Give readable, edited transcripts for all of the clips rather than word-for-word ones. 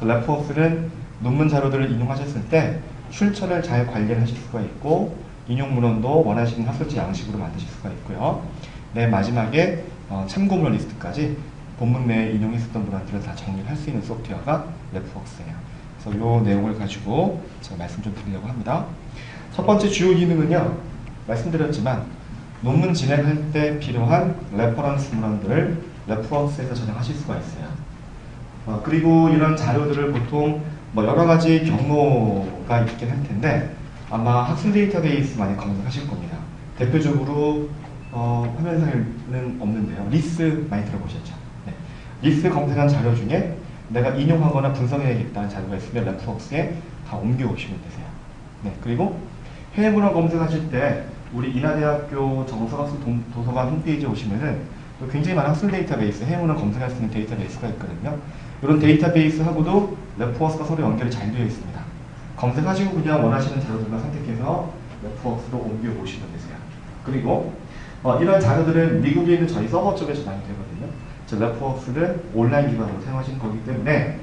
레프웍스는 논문 자료들을 인용하셨을 때 출처를 잘 관리하실 수가 있고 인용 문헌도 원하시는 학술지 양식으로 만드실 수가 있고요. 맨 마지막에 참고문헌 리스트까지 본문 내에 인용했었던 문헌들을 다 정리를 할 수 있는 소프트웨어가 레프웍스예요. 그래서 이 내용을 가지고 제가 말씀 좀 드리려고 합니다. 첫 번째 주요 기능은요, 말씀드렸지만 논문 진행할 때 필요한 레퍼런스 문헌들을 레프웍스에서 저장하실 수가 있어요. 그리고 이런 자료들을 보통 여러 가지 경로가 있긴 할 텐데 아마 학술 데이터베이스 많이 검색하실 겁니다. 대표적으로 화면상에는 없는데요. 리스 많이 들어보셨죠? 네. 리스 검색한 자료 중에 내가 인용하거나 분석해야겠다는 자료가 있으면 레프웍스에 다 옮겨오시면 되세요. 네. 그리고 해외 문헌 검색하실 때 우리 인하대학교 정서학술 도서관 홈페이지에 오시면은 굉장히 많은 학술 데이터베이스, 해외 문헌 검색할 수 있는 데이터베이스가 있거든요. 이런 데이터베이스하고도 레프웍스가 서로 연결이 잘 되어 있습니다. 검색하시고 그냥 원하시는 자료들만 선택해서 레프웍스로 옮겨오시면 되세요. 그리고 이런 자료들은 미국에 있는 저희 서버 쪽에 저장이 되거든요. 레프웍스는 온라인 기반으로 사용하시는 거기 때문에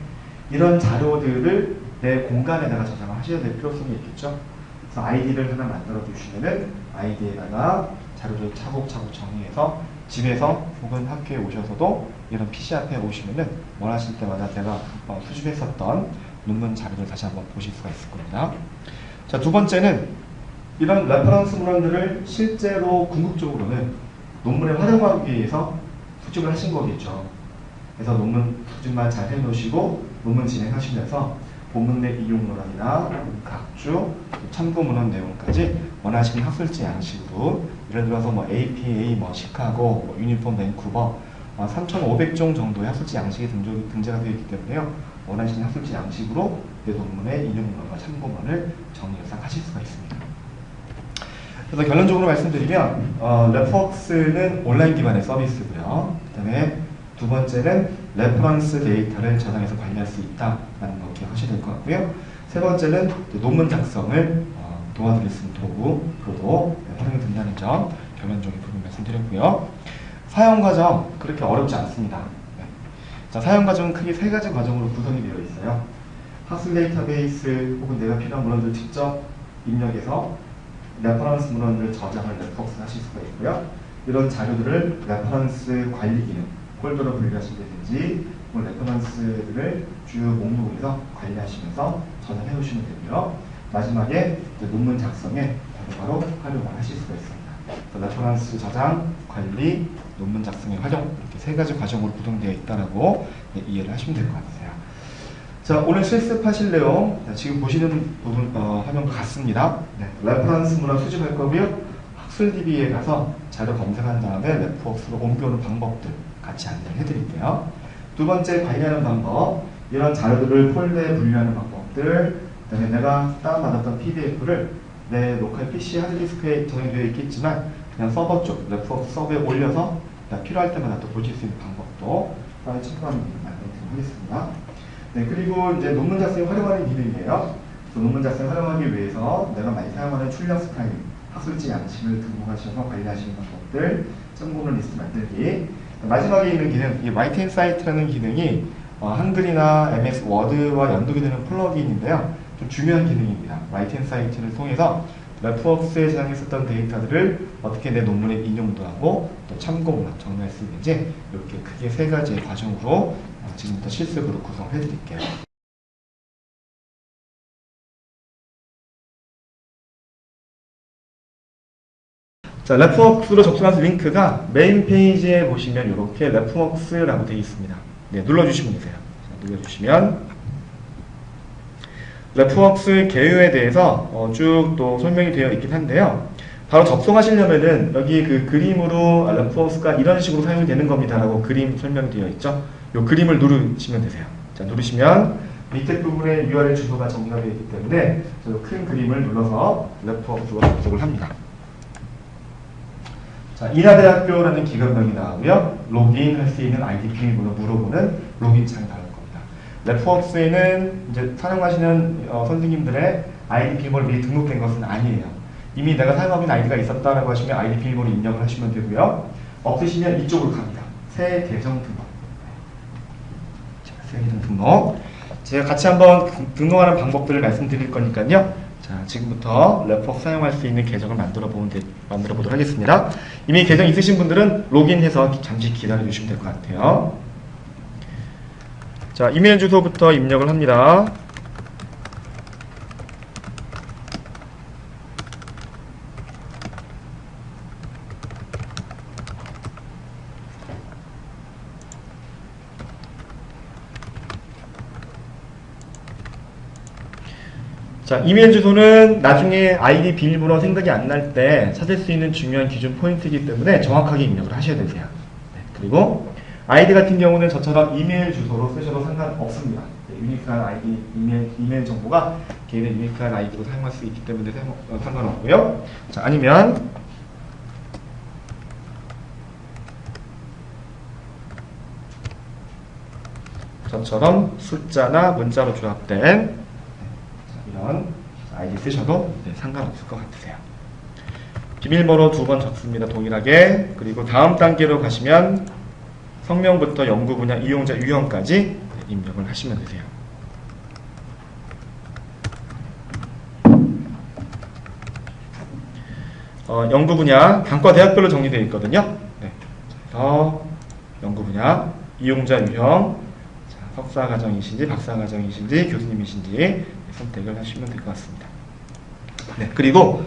이런 자료들을 내 공간에다가 저장을 하셔야 될 필요성이 있겠죠. 그래서 아이디를 하나 만들어 두시면은 아이디에다가 자료를 차곡차곡 정리해서 집에서 혹은 학교에 오셔서도 이런 PC 앞에 오시면은 원하실 때마다 내가 수집했었던 논문 자료를 다시 한번 보실 수가 있을 겁니다. 자, 두 번째는 이런 레퍼런스 문헌들을 실제로 궁극적으로는 논문에 활용하기 위해서 수집을 하신 거겠죠. 그래서 논문 수집만 잘 해놓으시고 논문 진행하시면서 본문 내 인용 문헌이나 각주, 참고 문헌 내용까지 원하시는 학술지 양식으로 예를 들어서 APA, 시카고, 유니폼 밴쿠버 3,500종 정도의 학술지 양식이 등재가 되어 있기 때문에요. 원하시는 학술지 양식으로 내 논문의 인용 문헌과 참고 문헌을 정리해서 하실 수가 있습니다. 그래서 결론적으로 말씀드리면 레프웍스는 온라인 기반의 서비스고요. 그 다음에 두 번째는 레퍼런스 데이터를 저장해서 관리할 수 있다는 거 기억하셔야 될 것 같고요. 세 번째는 논문 작성을 도와드릴 수 있는 도구로도 활용이 된다는 점 결론적인 부분 말씀드렸고요. 사용 과정 그렇게 어렵지 않습니다. 네. 자, 사용 과정은 크게 세 가지 과정으로 구성이 되어 있어요. 학술 데이터베이스 혹은 내가 필요한 문헌들을 직접 입력해서 레퍼런스 문헌들을 저장을 레프웍스에 하실 수가 있고요. 이런 자료들을 레퍼런스 관리 기능, 폴더로 분류하시든지 레퍼런스들을 주요 목록에서 관리하시면서 저장해 놓으시면 되고요. 마지막에 논문 작성에 바로 활용을 하실 수가 있습니다. 레퍼런스 저장, 관리, 논문 작성의 활용 이렇게 세 가지 과정으로 구성되어 있다라고 이해를 하시면 될 것 같아요. 자, 오늘 실습하실 내용 지금 보시는 부분 화면과 같습니다. 네, 레퍼런스 문헌 수집할 거고요. 학술DB에 가서 자료 검색한 다음에 레프웍스로 옮겨오는 방법들 같이 안내를 해드릴게요. 두 번째 관리하는 방법, 이런 자료들을 폴더에 분류하는 방법들, 그 다음에 내가 다운받았던 PDF를 내 로컬 PC 하드디스크에 저장되어 있겠지만 그냥 서버 쪽, 레프웍스 서버에 올려서 필요할 때마다 또 보실 수 있는 방법도 참고하는 부분 안내드리도록 하겠습니다. 네, 그리고 이제 논문 작성에 활용하는 기능이에요. 논문 작성에 활용하기 위해서 내가 많이 사용하는 출력 스타일, 학술지 양식을 등록하셔서 관리하시는 방법들, 참고문 리스트 만들기. 마지막에 있는 기능, 이 라이트 인사이트라는 기능이 한글이나 MS 워드와 연동이 되는 플러그인인데요. 좀 중요한 기능입니다. 라이트 인사이트를 통해서 레프웍스에 저장했었던 데이터들을 어떻게 내 논문에 인용도 하고 또 참고문헌 정리할 수 있는지 이렇게 크게 세 가지의 과정으로 지금부터 실습으로 구성해 드릴게요. 자, 레프웍스로 접속하실 링크가 메인 페이지에 보시면 이렇게 레프웍스라고 되어 있습니다. 네, 눌러주시면 되세요. 자, 눌러주시면 레프웍스 개요에 대해서 쭉 또 설명이 되어 있긴 한데요. 바로 접속하시려면은 여기 그 그림으로 레프웍스가 이런 식으로 사용이 되는 겁니다 라고 그림 설명이 되어 있죠. 이 그림을 누르시면 되세요. 자, 누르시면 밑에 부분에 URL 주소가 정리가 되어 있기 때문에 큰 그림을 눌러서 레프웍스로 접속을 합니다. 자, 인하대학교라는 기관명이 나오고요. 로그인 할 수 있는 아이디 비밀번호 물어보는 로그인 창이 나올 겁니다. 레프웍스에는 이제 사용하시는 선생님들의 아이디 비밀번호 미리 등록된 것은 아니에요. 이미 내가 사용하고 있는 아이디가 있었다라고 하시면 아이디 비밀번호 입력을 하시면 되고요. 없으시면 이쪽으로 갑니다. 새 계정 등록. 자, 새 계정 등록. 제가 같이 한번 등록하는 방법들을 말씀드릴 거니까요. 자, 지금부터 랩워크 사용할 수 있는 계정을 만들어 보도록 하겠습니다. 이미 계정 있으신 분들은 로그인해서 잠시 기다려 주시면 될 것 같아요. 자, 이메일 주소부터 입력을 합니다. 자, 이메일 주소는 나중에 아이디 비밀번호 생각이 안 날 때 찾을 수 있는 중요한 기준 포인트이기 때문에 정확하게 입력을 하셔야 되세요. 네, 그리고 아이디 같은 경우는 저처럼 이메일 주소로 쓰셔도 상관없습니다. 네, 유니크한 아이디, 이메일 정보가 개인의 유니크한 아이디로 사용할 수 있기 때문에 상관없고요. 자, 아니면 저처럼 숫자나 문자로 조합된 이런 아이디 쓰셔도 상관없을 것 같으세요. 비밀번호 2번 적습니다. 동일하게. 그리고 다음 단계로 가시면 성명부터 연구 분야, 이용자 유형까지 입력을 하시면 되세요. 연구 분야, 단과 대학별로 정리되어 있거든요. 네. 그래서 연구 분야, 이용자 유형, 석사과정이신지 박사과정이신지 교수님이신지 선택을 하시면 될 것 같습니다. 네, 그리고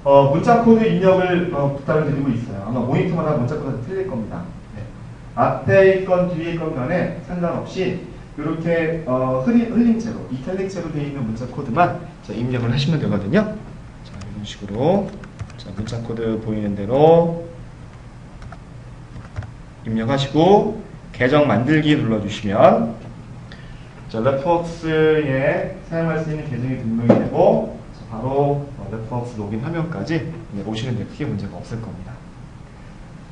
문자코드 입력을 부탁을 드리고 있어요. 아마 모니터마다 문자코드가 틀릴 겁니다. 네. 앞에 있건 뒤에 있건 간에 상관없이 이렇게 흘린 채로, 이탈릭 채로 되어 있는 문자코드만 입력을 하시면 되거든요. 자, 이런 식으로 자, 문자코드 보이는 대로 입력하시고 계정 만들기 눌러주시면 자, 랩워크스에 사용할 수 있는 계정이 등록이 되고 바로 랩워크스 로그인 화면까지 오시는데 크게 문제가 없을 겁니다.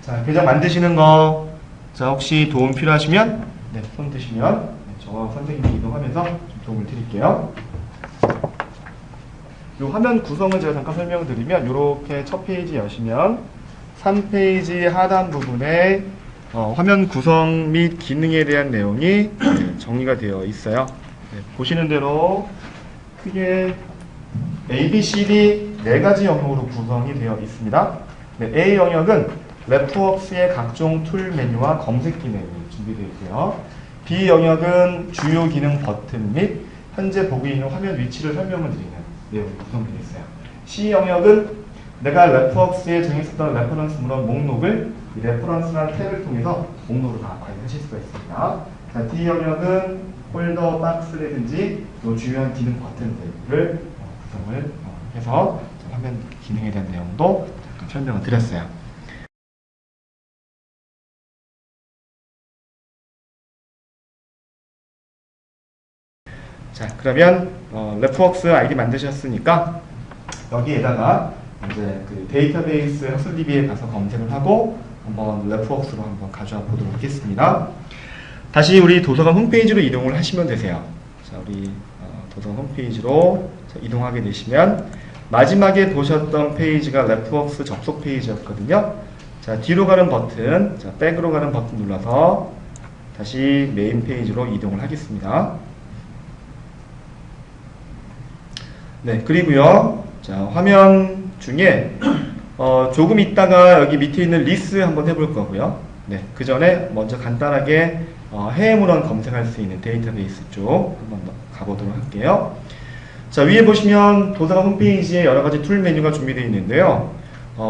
자, 계정 만드시는 거 자, 혹시 도움 필요하시면 네, 손 드시면 저와 선생님이 이동하면서 좀 도움을 드릴게요. 이 화면 구성을 제가 잠깐 설명을 드리면 이렇게 첫 페이지 여시면 3페이지 하단 부분에 화면 구성 및 기능에 대한 내용이 정리가 되어 있어요. 네, 보시는 대로 크게 A, B, C, D 4가지 영역으로 구성이 되어 있습니다. 네, A 영역은 랩워크스의 각종 툴 메뉴와 검색 기능이 준비되어 있고요. B 영역은 주요 기능 버튼 및 현재 보고 있는 화면 위치를 설명을 드리는 내용이 구성되어 있어요. C 영역은 내가 랩워크스에 정했었던 레퍼런스 문헌 목록을 이 레퍼런스라는 탭을 통해서 목록으로 다 관리하실 수가 있습니다. 자, D 영역은 폴더, 박스라든지 또 주요한 기능 버튼들을 구성을 해서 화면 기능에 대한 내용도 잠깐 설명을 드렸어요. 자, 그러면 랩워크스 아이디 만드셨으니까 여기에다가 이제 그 데이터베이스 학술DB에 가서 검색을 하고 한번 랩워크스로 한번 가져와 보도록 하겠습니다. 다시 우리 도서관 홈페이지로 이동을 하시면 되세요. 자, 우리 도서관 홈페이지로 이동하게 되시면 마지막에 보셨던 페이지가 랩워크스 접속 페이지였거든요. 자, 뒤로 가는 버튼, 자, 백으로 가는 버튼 눌러서 다시 메인 페이지로 이동을 하겠습니다. 네, 그리고요. 자, 화면 중에 조금 있다가 여기 밑에 있는 리스 한번 해볼 거고요. 네, 그 전에 먼저 간단하게 해외 문헌 검색할 수 있는 데이터베이스 쪽 한번 가보도록 할게요. 자, 위에 보시면 도서관 홈페이지에 여러 가지 툴 메뉴가 준비되어 있는데요.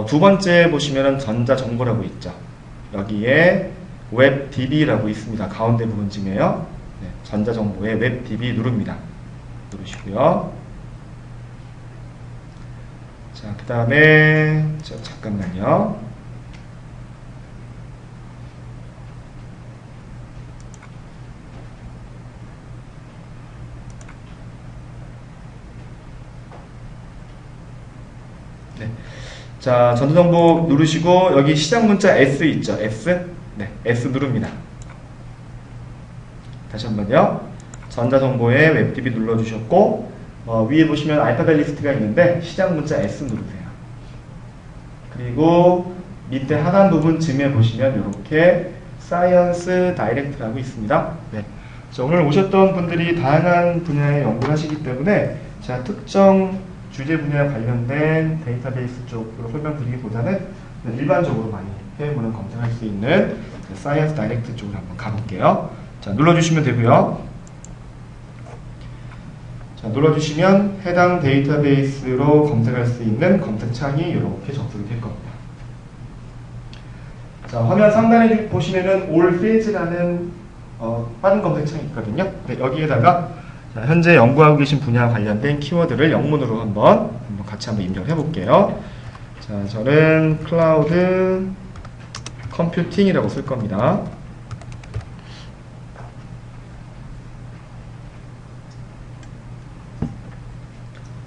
두 번째 보시면은 전자정보라고 있죠. 여기에 웹DB라고 있습니다. 가운데 부분쯤에요. 네, 전자정보에 웹DB 누릅니다. 누르시고요. 자, 그 다음에 잠깐만요. 네. 자, 전자정보 누르시고 여기 시작 문자 S 있죠? S? 네, S 누릅니다. 다시 한번요. 전자정보에 웹DB 눌러주셨고 위에 보시면 알파벳 리스트가 있는데 시작 문자 S 누르세요. 그리고 밑에 하단 부분쯤에 보시면 이렇게 사이언스 다이렉트라고 있습니다. 네. 자, 오늘 오셨던 분들이 다양한 분야의 연구를 하시기 때문에 제가 특정 주제 분야에 관련된 데이터베이스 쪽으로 설명드리기보다는 일반적으로 많이 해외문헌 검색할 수 있는 사이언스 다이렉트 쪽으로 한번 가볼게요. 자, 눌러주시면 되고요. 자, 눌러주시면 해당 데이터베이스로 검색할 수 있는 검색창이 이렇게 접속이 될 겁니다. 자, 화면 상단에 보시면은 All Fields라는 빠른 검색창이 있거든요. 네, 여기에다가 자, 현재 연구하고 계신 분야와 관련된 키워드를 영문으로 한번 같이 한번 입력을 해볼게요. 자, 저는 클라우드 컴퓨팅이라고 쓸 겁니다.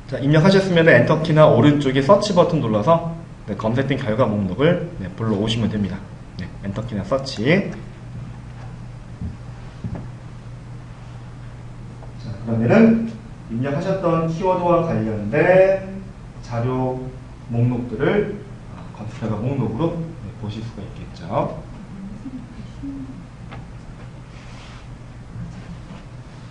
자, 입력하셨으면 엔터키나 오른쪽에 서치 버튼 눌러서 네, 검색된 결과 목록을 네, 불러오시면 됩니다. 네, 엔터키나 서치. 자, 그러면은 입력하셨던 키워드와 관련된 자료 목록들을 검색 결과 목록으로 네, 보실 수가 있겠죠.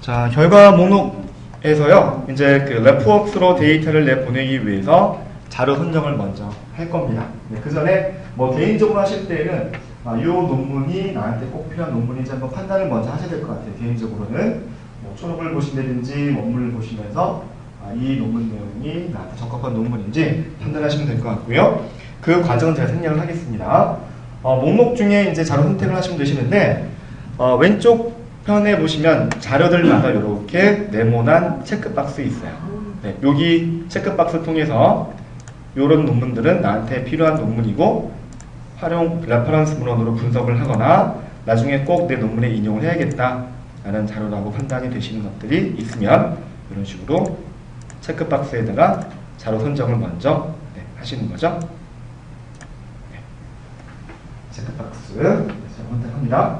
자, 결과 목록에서요, 이제 그 레프웍스로 데이터를 내보내기 위해서 자료 선정을 먼저 할 겁니다. 네, 그 전에 뭐 개인적으로 하실 때는 이 논문이 나한테 꼭 필요한 논문인지 한번 판단을 먼저 하셔야 될 것 같아요. 개인적으로는 뭐 초록을 보신다든지 원문을 보시면서 이 논문 내용이 나한테 적합한 논문인지 판단하시면 될 것 같고요. 그 과정은 제가 생략을 하겠습니다. 목록 중에 이제 자료 선택을 하시면 되시는데 왼쪽 편에 보시면 자료들마다 이렇게 네모난 체크박스 있어요. 네, 여기 체크박스 통해서 이런 논문들은 나한테 필요한 논문이고 활용 레퍼런스 문헌으로 분석을 하거나 나중에 꼭 내 논문에 인용을 해야겠다라는 자료라고 판단이 되시는 것들이 있으면 이런 식으로 체크박스에다가 자료 선정을 먼저 네, 하시는 거죠. 네. 체크박스 선택합니다.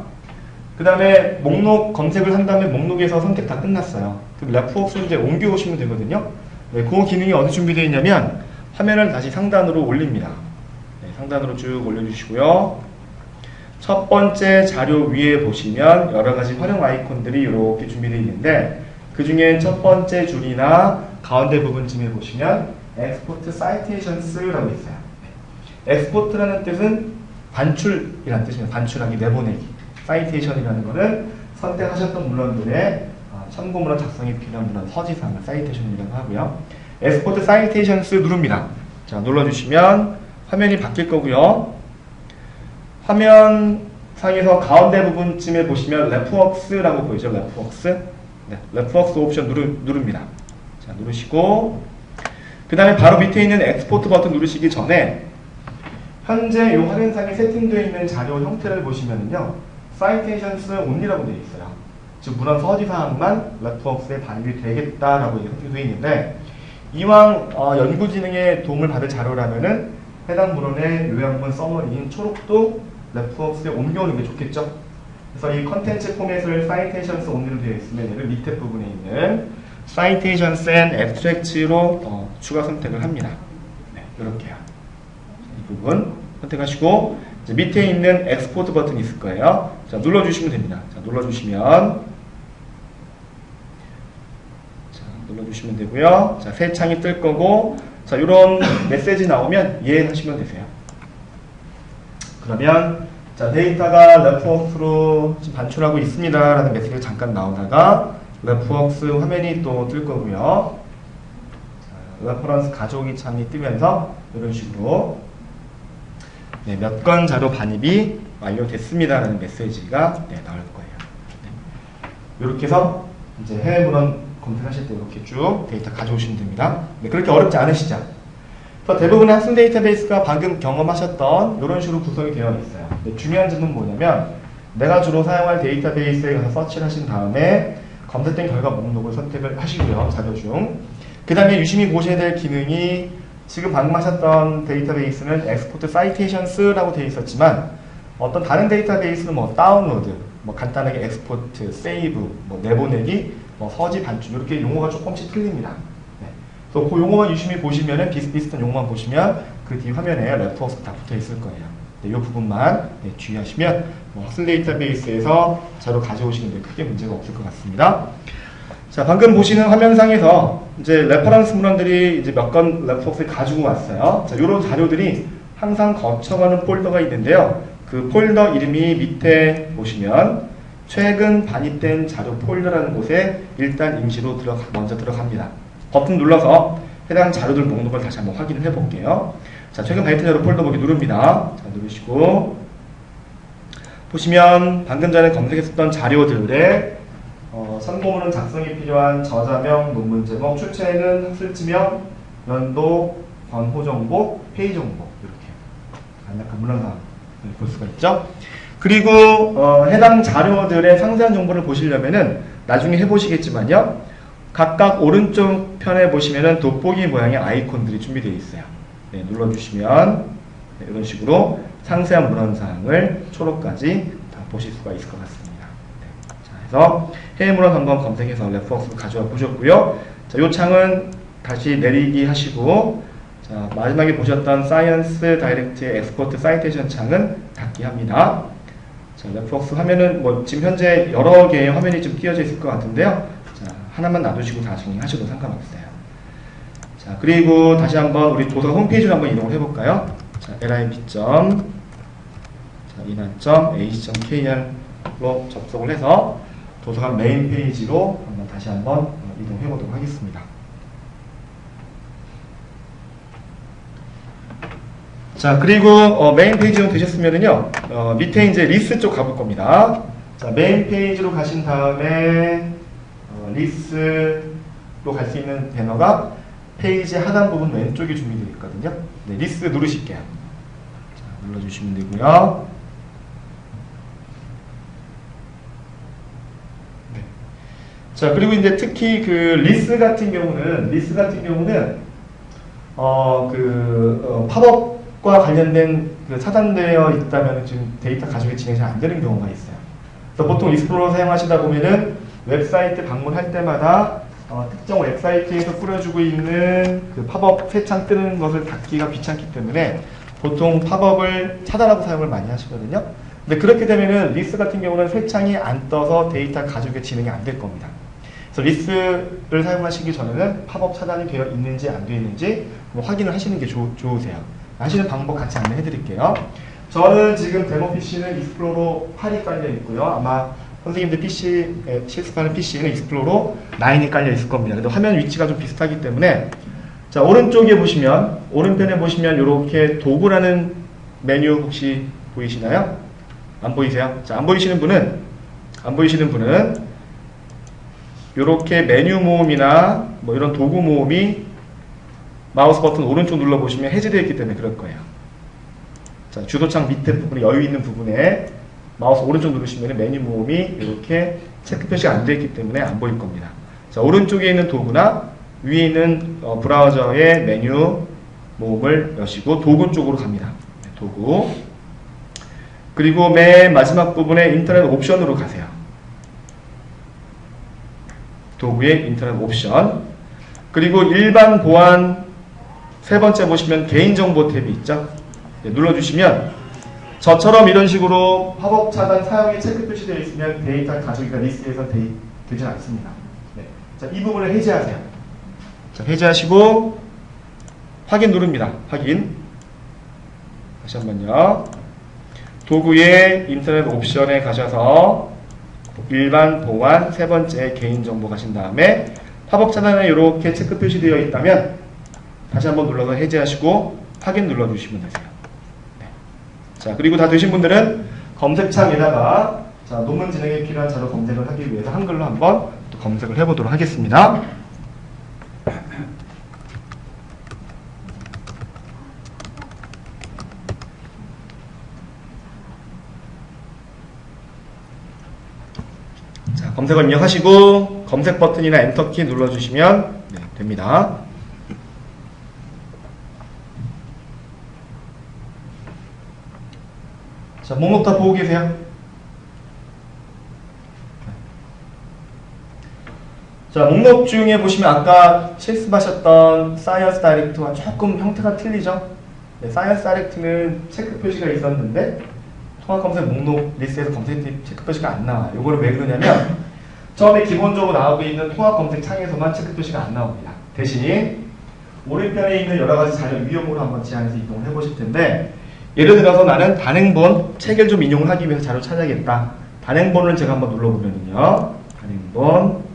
그 다음에 목록 검색을 한 다음에 목록에서 선택 다 끝났어요. 그럼 레프웍스로 이제 옮겨오시면 되거든요. 네, 그 기능이 어디 준비되어 있냐면 화면을 다시 상단으로 올립니다. 네, 상단으로 쭉 올려주시고요. 첫 번째 자료 위에 보시면 여러 가지 활용 아이콘들이 이렇게 준비되어 있는데 그 중에 첫 번째 줄이나 가운데 부분쯤에 보시면 Export Citations라고 있어요. 네. Export라는 뜻은 반출이라는 뜻입니다. 반출하기, 내보내기. 사이테이션이라는 것은 선택하셨던 문헌들의 참고 문헌 작성에 필요한 문헌 서지사항을 사이테이션이라고 하고요. Export Citations 누릅니다. 자, 눌러주시면 화면이 바뀔 거고요. 화면 상에서 가운데 부분쯤에 보시면 레프웍스라고 보이죠? 레프웍스. 네, 레프웍스 옵션 누릅니다. 자, 누르시고 그 다음에 바로 밑에 있는 엑스포트 버튼 누르시기 전에 현재 이 화면상에 세팅되어 있는 자료 형태를 보시면요. Citations only라고 되어 있어요. 즉 문헌 서지사항만 레프웍스에 반입이 되겠다라고 선택되어 있는데 이왕 연구진흥에 도움을 받을 자료라면은 해당 문헌의 요약문 서머리인 초록도 레프웍스에 옮겨오는 게 좋겠죠. 그래서 이 컨텐츠 포맷을 Citations only로 되어 있으면 얘를 밑에 부분에 있는 Citations and Abstracts로 추가 선택을 합니다. 네, 이렇게요. 이 부분 선택하시고 이제 밑에 있는 엑스포트 버튼이 있을 거예요. 자, 눌러주시면 됩니다. 자, 눌러주시면 되고요. 자, 새 창이 뜰 거고, 자, 이런 메시지 나오면 이해하시면 되세요. 그러면 자, 데이터가 레프웍스로 지금 반출하고 있습니다라는 메시지가 잠깐 나오다가 레프웍스 화면이 또 뜰 거고요. 자, 레퍼런스 가져오기 창이 뜨면서 이런 식으로 네, 몇 건 자료 반입이 완료됐습니다라는 메시지가 네, 나올 거예요. 네. 이렇게 해서 이제 해외 문헌 검색하실 때 이렇게 쭉 데이터 가져오시면 됩니다. 네, 그렇게 어렵지 않으시죠? 그래서 대부분의 학습 데이터베이스가 방금 경험하셨던 이런 식으로 구성이 되어 있어요. 네, 중요한 점은 뭐냐면 내가 주로 사용할 데이터베이스에 가서 서치를 하신 다음에 검색된 결과 목록을 선택을 하시고요. 자료 중. 그 다음에 유심히 보셔야 될 기능이 지금 방금 하셨던 데이터베이스는 Export Citations라고 되어 있었지만 어떤 다른 데이터베이스는 뭐 다운로드, 뭐 간단하게 엑스포트, 세이브, 뭐 내보내기, 뭐 서지 반출 이렇게 용어가 조금씩 틀립니다. 네. 그래서 그 용어만 유심히 보시면은 비슷비슷한 용어만 보시면 그 뒤 화면에 레프웍스 다 붙어 있을 거예요. 이 부분만 주의하시면 학술 데이터베이스에서 자료 가져오시는데 크게 문제가 없을 것 같습니다. 자, 방금 보시는 화면상에서 이제 레퍼런스 문헌들이 이제 몇 건 레퍼런스를 가지고 왔어요. 자, 이런 자료들이 항상 거쳐가는 폴더가 있는데요. 그 폴더 이름이 밑에 보시면 최근 반입된 자료 폴더라는 곳에 일단 임시로 먼저 들어갑니다. 버튼 눌러서 해당 자료들 목록을 다시 한번 확인을 해볼게요. 자, 최근 반입된 자료 폴더 보기 누릅니다. 자, 누르시고 보시면 방금 전에 검색했었던 자료들의 참고문헌 작성이 필요한 저자명, 논문 제목, 출처에는 학술지명, 연도, 권호 정보, 페이지 정보 이렇게 간략한 문헌사항을 볼 수가 있죠. 그리고 해당 자료들의 상세한 정보를 보시려면은 나중에 해보시겠지만요. 각각 오른쪽 편에 보시면은 돋보기 모양의 아이콘들이 준비되어 있어요. 네, 눌러주시면 네, 이런 식으로 상세한 문헌사항을 초록까지 다 보실 수가 있을 것 같습니다. 네, 자, 그래서 해외 문헌 한번 검색해서 레퍼런스를 가져와 보셨고요. 자, 이 창은 다시 내리기 하시고, 자, 마지막에 보셨던 사이언스 다이렉트의 엑스포트 사이테이션 창은 닫기 합니다. 자, 레퍼런스 화면은 뭐 지금 현재 여러 개의 화면이 좀 띄어져 있을 것 같은데요. 자, 하나만 놔두시고 다 정리하셔도 상관없어요. 자, 그리고 다시 한번 우리 도서 홈페이지로 한번 이동을 해볼까요? 자, lib.ina.ac.kr로 접속을 해서 도서관 메인 페이지로 한번 다시 한번 이동해 보도록 하겠습니다. 자, 그리고 메인 페이지로 되셨으면은요, 밑에 이제 리스 쪽 가볼 겁니다. 자, 메인 페이지로 가신 다음에 리스로 갈 수 있는 배너가 페이지 하단 부분 왼쪽에 준비되어 있거든요. 네, 리스 누르실게요. 자, 눌러주시면 되고요. 네. 자, 그리고 이제 특히 그 리스 같은 경우는 팝업과 관련된 그 차단되어 있다면 지금 데이터 가져오기 진행이 잘 안 되는 경우가 있어요. 그래서 보통 익스플로러 사용하시다 보면은 웹사이트 방문할 때마다 특정 웹사이트에서 뿌려주고 있는 그 팝업 새 창 뜨는 것을 닫기가 귀찮기 때문에 보통 팝업을 차단하고 사용을 많이 하시거든요. 근데 그렇게 되면은 리스 같은 경우는 새 창이 안 떠서 데이터 가져오기 진행이 안 될 겁니다. 그래서 리스를 사용하시기 전에는 팝업 차단이 되어 있는지 안 되어 있는지 확인을 하시는 게 좋으세요. 하시는 방법 같이 안내해 드릴게요. 저는 지금 데모 PC는 익스플로러 8이 깔려 있고요. 아마 선생님들 PC, 실습하는 PC는 익스플로러 9이 깔려 있을 겁니다. 그래도 화면 위치가 좀 비슷하기 때문에, 자, 오른쪽에 보시면, 오른편에 보시면 이렇게 도구라는 메뉴 혹시 보이시나요? 안 보이세요? 자, 안 보이시는 분은 이렇게 메뉴 모음이나 뭐 이런 도구 모음이 마우스 버튼 오른쪽 눌러보시면 해제되어 있기 때문에 그럴 거예요. 자, 주도창 밑에 부분에 여유 있는 부분에 마우스 오른쪽 누르시면 메뉴 모음이 이렇게 체크 표시가 안 되어 있기 때문에 안 보일 겁니다. 자, 오른쪽에 있는 도구나 위에 있는 브라우저의 메뉴 모음을 여시고 도구 쪽으로 갑니다. 네, 도구. 그리고 맨 마지막 부분에 인터넷 옵션으로 가세요. 도구의 인터넷 옵션. 그리고 일반 보안 세 번째 보시면 개인정보 탭이 있죠. 네, 눌러주시면 저처럼 이런 식으로 팝업 차단 사용이 체크 표시되어 있으면 데이터 가져오기가 리스트에서 되지 않습니다. 네. 자, 이 부분을 해제하세요. 자, 해제하시고 확인 누릅니다. 확인. 다시 한번요. 도구의 인터넷 옵션에 가셔서 일반 보안 세 번째 개인정보 가신 다음에 팝업 차단에 이렇게 체크 표시되어 있다면 다시 한번 눌러서 해제하시고 확인 눌러주시면 되세요. 자, 그리고 다 되신 분들은 검색창에다가 자, 논문 진행에 필요한 자료 검색을 하기 위해서 한글로 한번 또 검색을 해보도록 하겠습니다. 자, 검색어 입력하시고 검색 버튼이나 엔터키 눌러주시면 네, 됩니다. 자, 목록 다 보고 계세요? 자, 목록 중에 보시면 아까 실습하셨던 사이언스 다이렉트와 조금 형태가 틀리죠? 네, 사이언스 다이렉트는 체크 표시가 있었는데 통합검색 목록 리스트에서 검색 체크 표시가 안 나와요. 이거를 왜 그러냐면 처음에 기본적으로 나오고 있는 통합검색 창에서만 체크 표시가 안 나옵니다. 대신 오른편에 있는 여러 가지 자료 유형으로 한번 지안해서 이동을 해보실 텐데, 예를 들어서 나는 단행본 책을 좀 인용을 하기 위해서 자료 찾아야겠다. 단행본을 제가 한번 눌러보면요, 단행본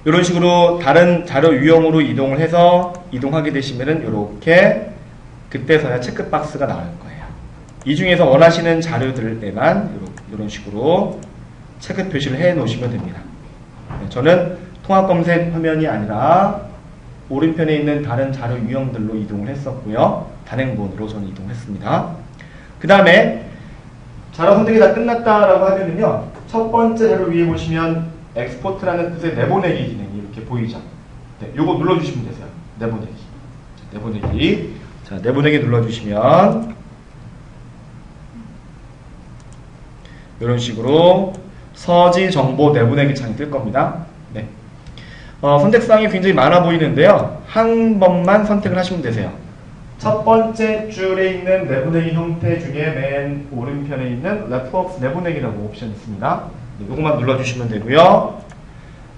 이런 식으로 다른 자료 유형으로 이동을 해서 이동하게 되시면은 이렇게 그때서야 체크박스가 나올 거예요. 이 중에서 원하시는 자료들에만 이런 식으로 체크 표시를 해 놓으시면 됩니다. 저는 통합 검색 화면이 아니라 오른편에 있는 다른 자료 유형들로 이동을 했었고요. 단행본으로 저는 이동했습니다. 그 다음에 자료 선택이 다 끝났다라고 하면은요, 첫 번째 자료 위에 보시면 엑스포트라는 뜻의 내보내기 기능이 이렇게 보이죠. 네, 요거 눌러주시면 되세요. 내보내기. 내보내기. 자, 내보내기 눌러주시면 이런 식으로 서지 정보 내보내기 창이 뜰 겁니다. 네. 선택사항이 굉장히 많아 보이는데요. 한 번만 선택을 하시면 되세요. 첫 번째 줄에 있는 내보내기 형태 중에 맨 오른편에 있는 레프웍스 내보내기라고 옵션이 있습니다. 네, 이것만 눌러주시면 되고요.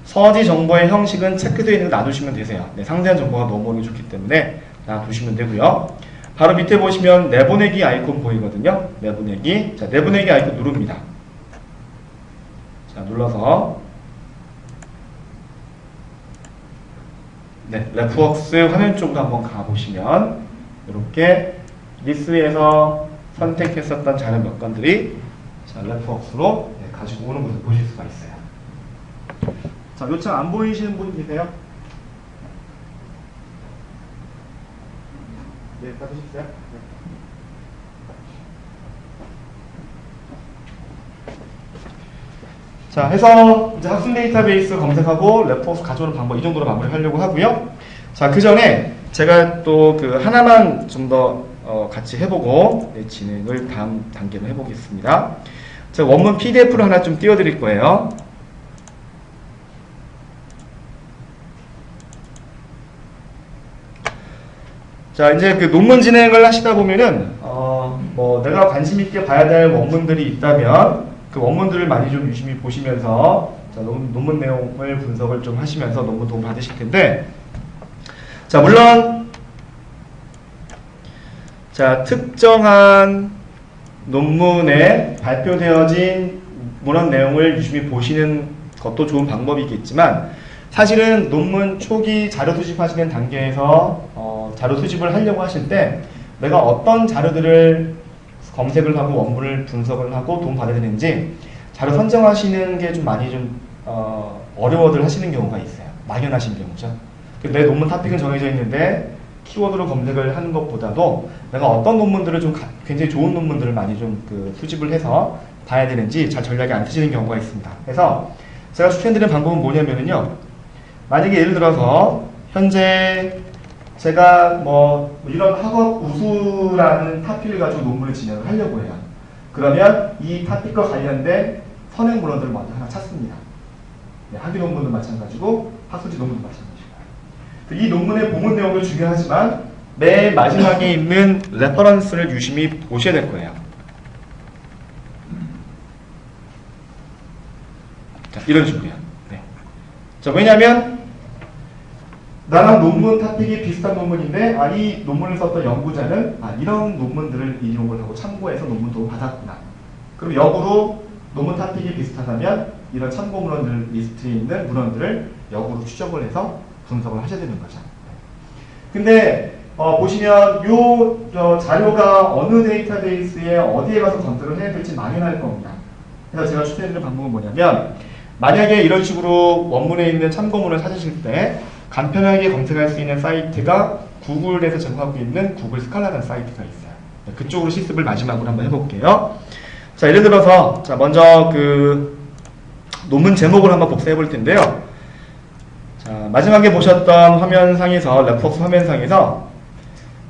서지 정보의 형식은 체크되어 있는 거 놔두시면 되세요. 네, 상세한 정보가 너무 좋기 때문에 놔두시면 되고요. 바로 밑에 보시면 내보내기 아이콘 보이거든요. 내보내기. 자, 내보내기 아이콘 누릅니다. 자, 눌러서 네, 레프웍스 화면 쪽으로 한번 가보시면 이렇게 리스트에서 선택했었던 자료 몇 건들이 자, 레프웍스로 네, 가지고 오는 것을 보실 수가 있어요. 자, 요청 안 보이시는 분 계세요? 네, 받으셨어요? 네. 자, 해서 이제 학습 데이터베이스 검색하고 레프웍스 가져오는 방법 이 정도로 마무리하려고 하고요. 자, 그 전에 제가 또 그 하나만 좀 더 같이 해보고 네, 진행을 다음 단계로 해보겠습니다. 제가 원문 PDF로 하나 좀 띄워드릴 거예요. 자, 이제 그 논문 진행을 하시다 보면은 뭐 내가 관심 있게 봐야 될 원문들이 있다면 그 원문들을 많이 좀 유심히 보시면서 자, 논문 내용을 분석을 좀 하시면서 논문 도움 받으실 텐데, 자, 물론 자, 특정한 논문에 발표되어진 문헌 내용을 유심히 보시는 것도 좋은 방법이겠지만, 사실은 논문 초기 자료 수집하시는 단계에서 자료 수집을 하려고 하실 때 내가 어떤 자료들을 검색을 하고 원문을 분석을 하고 도움 받아야 되는지 자료 선정하시는 게 좀 많이 좀 어려워들 하시는 경우가 있어요. 막연하신 경우죠. 내 논문 토픽은 정해져 있는데 키워드로 검색을 하는 것보다도 내가 어떤 논문들을 좀 굉장히 좋은 논문들을 많이 좀 수집을 해서 봐야 되는지 잘 전략이 안 트시는 경우가 있습니다. 그래서 제가 추천드리는 방법은 뭐냐면요, 만약에 예를 들어서 현재 제가 뭐 이런 학업 우수라는 토픽을 가지고 논문을 진행을 하려고 해요. 그러면 이 토픽과 관련된 선행 문헌들을 먼저 하나 찾습니다. 네, 학위 논문도 마찬가지고 학술지 논문도 마찬가지고. 이 논문의 본문 내용도 중요하지만 맨 마지막에 있는 레퍼런스를 유심히 보셔야 될 거예요. 자, 이런 식으로요. 네. 자, 왜냐하면 나랑 논문 토픽이 비슷한 논문인데 이 논문을 썼던 연구자는 이런 논문들을 인용을 하고 참고해서 논문 도움을 받았구나. 그럼 역으로 논문 토픽이 비슷하다면 이런 참고 문헌들 리스트에 있는 문헌들을 역으로 추적을 해서 분석을 하셔야 되는 거죠. 근데 보시면 이 자료가 어느 데이터베이스에 어디에 가서 검색을 해야 될지 막연할 겁니다. 그래서 제가 추천드리는 방법은 뭐냐면, 만약에 이런 식으로 원문에 있는 참고문을 찾으실 때 간편하게 검색할 수 있는 사이트가 구글에서 제공하고 있는 구글 스칼라라는 사이트가 있어요. 그쪽으로 실습을 마지막으로 한번 해볼게요. 자, 예를 들어서 자, 먼저 그 논문 제목을 한번 복사해 볼 텐데요. 자, 마지막에 보셨던 화면상에서 레퍼런스 화면상에서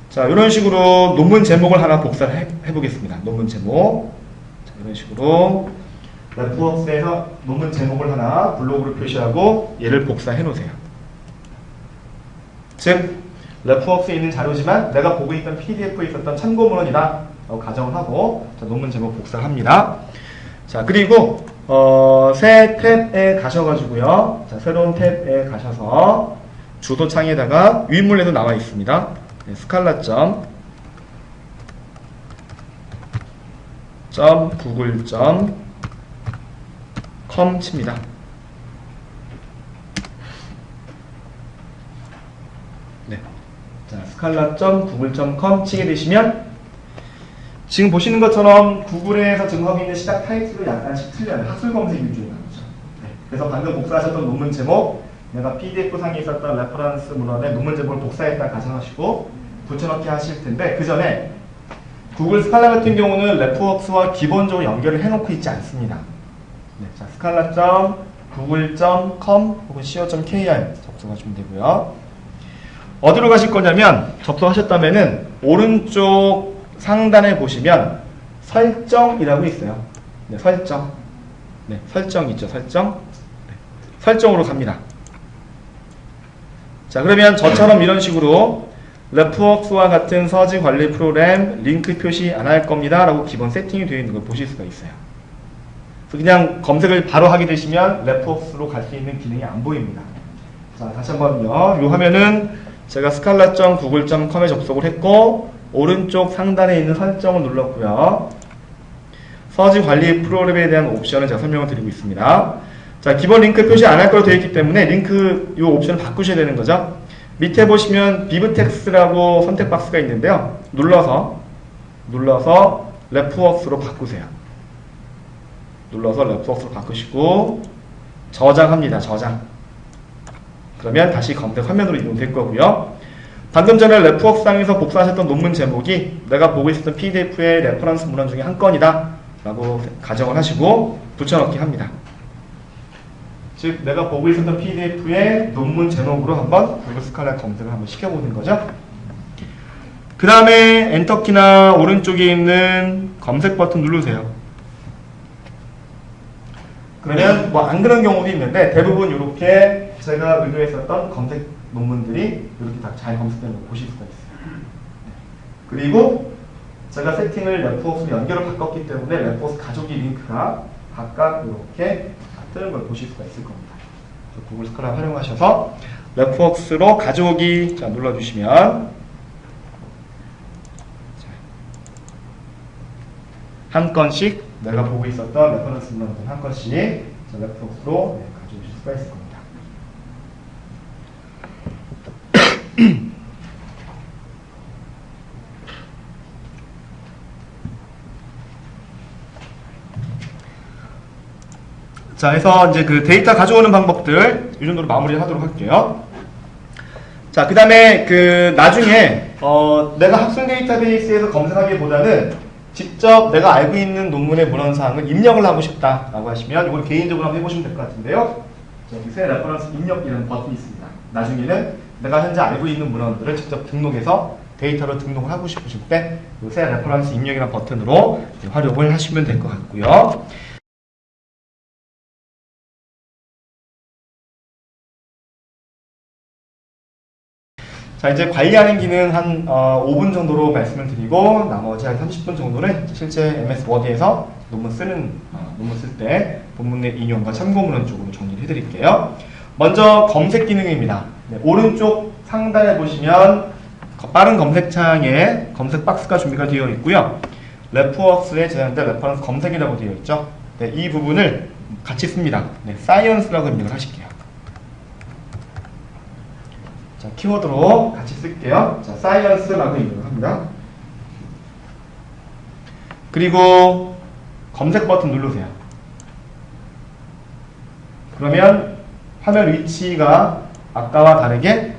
자, 이런 식으로 논문 제목을 하나 복사를 해보겠습니다. 논문 제목. 자, 이런 식으로 레퍼런스에서 논문 제목을 하나 블록으로 표시하고 얘를 복사해 놓으세요. 즉 레프웍스에 있는 자료지만 내가 보고 있던 PDF에 있었던 참고문헌이다 라고 가정을 하고 자, 논문 제목 복사를 합니다. 자, 그리고 새 탭에 가셔가지고요. 자, 새로운 탭에 가셔서 주소창에다가 윗문에도 나와 있습니다. 네, scala.google.com 칩니다. 네. 자, scala.google.com 치게 되시면 지금 보시는 것처럼 구글에서 증거하고 있는 시작 타이틀도 약간씩 틀려요. 학술 검색 위주로 나오죠. 네. 그래서 방금 복사하셨던 논문 제목, 내가 PDF 상에 있었던 레퍼런스 문헌에 논문 제목을 복사했다 가정하시고 붙여넣기 하실 텐데, 그 전에 구글 스칼라 같은 경우는 레프웍스와 기본적으로 연결을 해놓고 있지 않습니다. 네. 자, scala.google.com 혹은 co.kr 접속하시면 되고요. 어디로 가실 거냐면, 접속하셨다면은 오른쪽 상단에 보시면 설정이라고 있어요. 네, 설정. 네, 설정 있죠, 설정. 네, 설정으로 갑니다. 자, 그러면 저처럼 이런 식으로 레프웍스와 같은 서지 관리 프로그램 링크 표시 안 할 겁니다 라고 기본 세팅이 되어 있는 걸 보실 수가 있어요. 그래서 그냥 검색을 바로 하게 되시면 레프웍스로 갈 수 있는 기능이 안 보입니다. 자, 다시 한번요. 요 화면은 제가 scala.google.com에 접속을 했고 오른쪽 상단에 있는 설정을 눌렀고요. 서지 관리 프로그램에 대한 옵션을 제가 설명을 드리고 있습니다. 자, 기본 링크 표시 안 할 거로 되어 있기 때문에 링크 이 옵션을 바꾸셔야 되는 거죠. 밑에 보시면 비브텍스라고 선택 박스가 있는데요. 눌러서 레프웍스로 바꾸세요. 눌러서 레프웍스로 바꾸시고 저장합니다. 저장. 그러면 다시 검색 화면으로 이동될 거고요. 방금 전에 레프웍스상에서 복사하셨던 논문 제목이 내가 보고 있었던 PDF의 레퍼런스 문헌 중에 한 건이다 라고 가정을 하시고 붙여넣기 합니다. 즉 내가 보고 있었던 PDF의 논문 제목으로 한번 구글 스칼라 검색을 한번 시켜보는 거죠. 그 다음에 엔터키나 오른쪽에 있는 검색 버튼 누르세요. 그러면 뭐 안 그런 경우도 있는데 대부분 이렇게 제가 의도했었던 검색 논문들이 이렇게 다 잘 검색되는 걸 보실 수가 있어요. 그리고 제가 세팅을 레프웍스로 연결을 바꿨기 때문에 레프웍스 가족이 링크가 각각 이렇게 뜨는 걸 보실 수가 있을 겁니다. 구글 스칼라 활용하셔서 레프웍스로 가져오기 자, 눌러주시면 한 건씩 내가 보고 있었던 레퍼런스 문헌 한 건씩 레프웍스로 가져오실 수가 있을 겁니다. 자, 해서 이제 그 데이터 가져오는 방법들 이 정도로 마무리하도록 할게요. 자, 그 다음에 그 나중에 내가 학술 데이터베이스에서 검색하기보다는 직접 내가 알고 있는 논문의 문헌사항을 입력을 하고 싶다라고 하시면 이걸 개인적으로 한번 해보시면 될 것 같은데요. 자, 여기 새 레퍼런스 입력이라는 버튼이 있습니다. 나중에는 내가 현재 알고 있는 문헌들을 직접 등록해서 데이터로 등록을 하고 싶으실 때 이 새 레퍼런스 입력이라는 버튼으로 활용을 하시면 될 것 같고요. 자, 이제 관리하는 기능 한 5분 정도로 말씀을 드리고 나머지 한 30분 정도는 실제 MS 워드에서 논문 쓸 때 본문의 인용과 참고문헌 쪽으로 정리를 해드릴게요. 먼저 검색 기능입니다. 네, 오른쪽 상단에 보시면 빠른 검색창에 검색 박스가 준비가 되어 있고요. 레프웍스에 제한된 레퍼런스 검색이라고 되어 있죠. 네, 이 부분을 같이 씁니다. 네, 사이언스라고 입력을 하실게요. 자, 키워드로 같이 쓸게요. 자, 사이언스라고 입력을 합니다. 그리고 검색 버튼 누르세요. 그러면 화면 위치가 아까와 다르게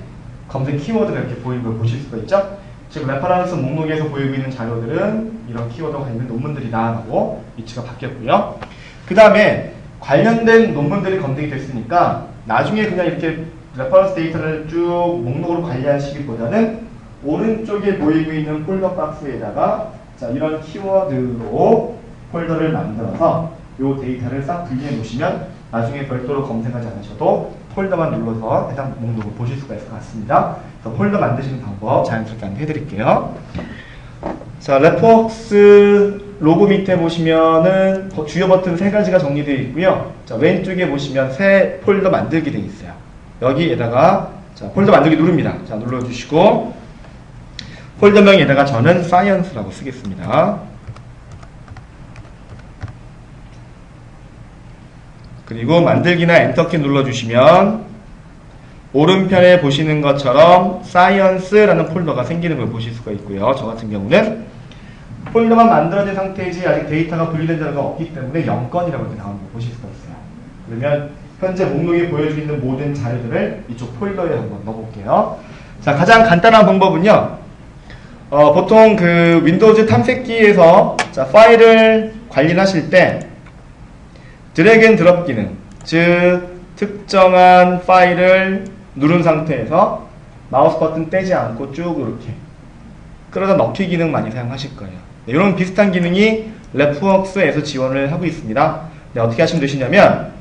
검색 키워드가 이렇게 보이는 걸 보실 수가 있죠. 지금 레퍼런스 목록에서 보이고 있는 자료들은 이런 키워드가 관련된 논문들이다 라고 위치가 바뀌었고요. 그 다음에 관련된 논문들이 검색이 됐으니까 나중에 그냥 이렇게 레퍼런스 데이터를 쭉 목록으로 관리하시기보다는 오른쪽에 보이고 있는 폴더 박스에다가 자, 이런 키워드로 폴더를 만들어서 이 데이터를 싹 분리해 놓으시면 나중에 별도로 검색하지 않으셔도 폴더만 눌러서 해당 목록을 보실 수가 있을 것 같습니다. 그래서 폴더 만드시는 방법 자연스럽게 안내해 드릴게요. 자, 랩워크스 로고 밑에 보시면은 주요 버튼 3가지가 정리되어 있고요. 자, 왼쪽에 보시면 새 폴더 만들기 되어 있어요. 여기에다가 자, 폴더 만들기 누릅니다. 자, 눌러주시고 폴더명에다가 저는 사이언스라고 쓰겠습니다. 그리고 만들기나 엔터키 눌러주시면 오른편에 보시는 것처럼 사이언스라는 폴더가 생기는 걸 보실 수가 있고요. 저 같은 경우는 폴더만 만들어진 상태이지 아직 데이터가 분리된 자료가 없기 때문에 0건이라고 이렇게 나오는 걸 보실 수가 있어요. 그러면 현재 목록에 보여주고 있는 모든 자료들을 이쪽 폴더에 한번 넣어볼게요. 자, 가장 간단한 방법은요. 보통 그 윈도우즈 탐색기에서 자, 파일을 관리하실 때 드래그 앤 드롭 기능, 즉 특정한 파일을 누른 상태에서 마우스 버튼 떼지 않고 쭉 이렇게 끌어다 넣기 기능 많이 사용하실 거예요. 네, 이런 비슷한 기능이 랩워크스에서 지원을 하고 있습니다. 네, 어떻게 하시면 되시냐면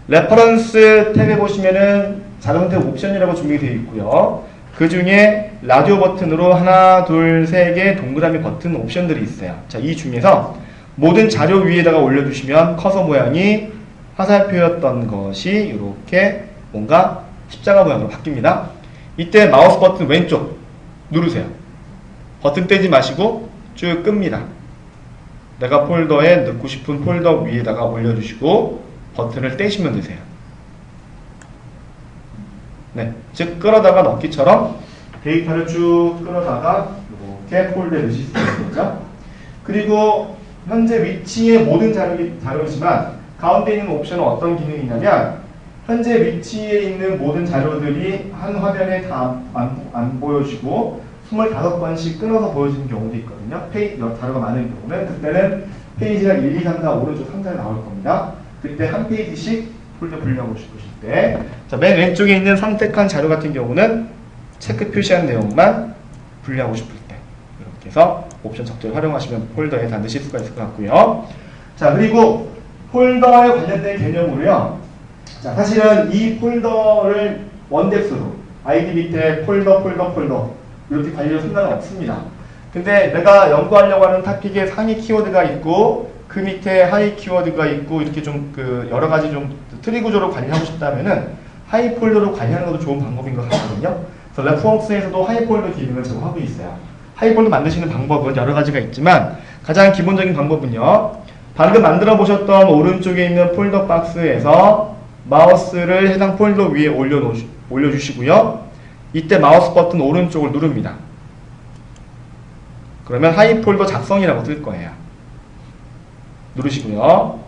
레퍼런스 탭에 보시면은 자료 선택 옵션이라고 준비되어 있고요. 그 중에 라디오 버튼으로 하나, 둘, 세 개 동그라미 버튼 옵션들이 있어요. 자, 이 중에서 모든 자료 위에다가 올려주시면 커서 모양이 화살표였던 것이 이렇게 뭔가 십자가 모양으로 바뀝니다. 이때 마우스 버튼 왼쪽 누르세요. 버튼 떼지 마시고 쭉 끕니다. 내가 폴더에 넣고 싶은 폴더 위에다가 올려주시고 버튼을 떼시면 되세요. 네, 즉 끌어다가 넣기처럼 데이터를 쭉 끌어다가 이렇게 폴더에 넣으실 수 있는 거죠. 그리고 현재 위치의 모든 자료지만 가운데 있는 옵션은 어떤 기능이냐면 현재 위치에 있는 모든 자료들이 한 화면에 다 안 보여지고 25번씩 끊어서 보여지는 경우도 있거든요. 자료가 많은 경우는 그때는 페이지가 1, 2, 3, 4 오른쪽 상자에 나올 겁니다. 그때 한 페이지씩 폴더 분리하고 싶으실 때 자, 맨 왼쪽에 있는 선택한 자료 같은 경우는 체크 표시한 내용만 분리하고 싶을 때 이렇게 해서 옵션 적절히 활용하시면 폴더에 다 넣으실 수가 있을 것 같고요. 자, 그리고 폴더에 관련된 개념으로요. 자, 사실은 이 폴더를 원덱스로 아이디 밑에 폴더 이렇게 관리할 생각은 없습니다. 근데 내가 연구하려고 하는 토픽에 상위 키워드가 있고 그 밑에 하위 키워드가 있고 이렇게 좀 그 여러 가지 좀 트리 구조로 관리하고 싶다면은 하위 폴더로 관리하는 것도 좋은 방법인 것 같거든요. 그래서 랩워크스에서도 하위 폴더 기능을 제공하고 있어요. 하위 폴더 만드시는 방법은 여러 가지가 있지만 가장 기본적인 방법은요. 방금 만들어 보셨던 오른쪽에 있는 폴더 박스에서 마우스를 해당 폴더 위에 올려주시고요. 이때 마우스 버튼 오른쪽을 누릅니다. 그러면 하위 폴더 작성이라고 뜰 거예요. 누르시고요.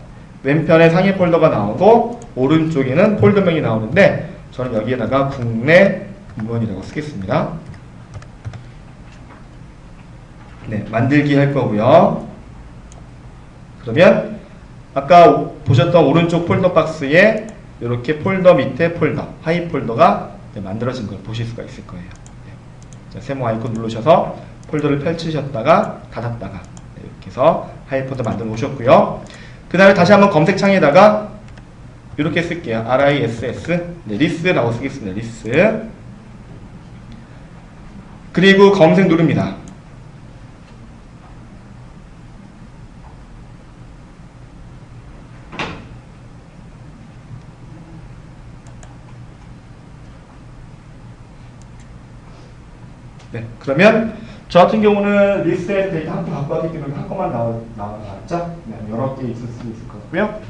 왼편에 상위 폴더가 나오고 오른쪽에는 폴더명이 나오는데 저는 여기에다가 국내 문헌이라고 쓰겠습니다. 네, 만들기 할 거고요. 그러면 아까 보셨던 오른쪽 폴더 박스에 이렇게 폴더 밑에 폴더, 하위 폴더가 만들어진 걸 보실 수가 있을 거예요. 네. 자, 세모 아이콘 누르셔서 폴더를 펼치셨다가 닫았다가 네, 이렇게 해서 하위 폴더 만들어 놓으셨고요. 그 다음에 다시 한번 검색창에다가 이렇게 쓸게요. RISS, 네, 리스라고 쓰겠습니다. 리스. 그리고 검색 누릅니다. 네, 그러면 저 같은 경우는 리스트에 데이터 한 개 갖고 왔기 때문에 한 건만 나왔죠? 네, 여러 개 있을 수 있을 것 같고요.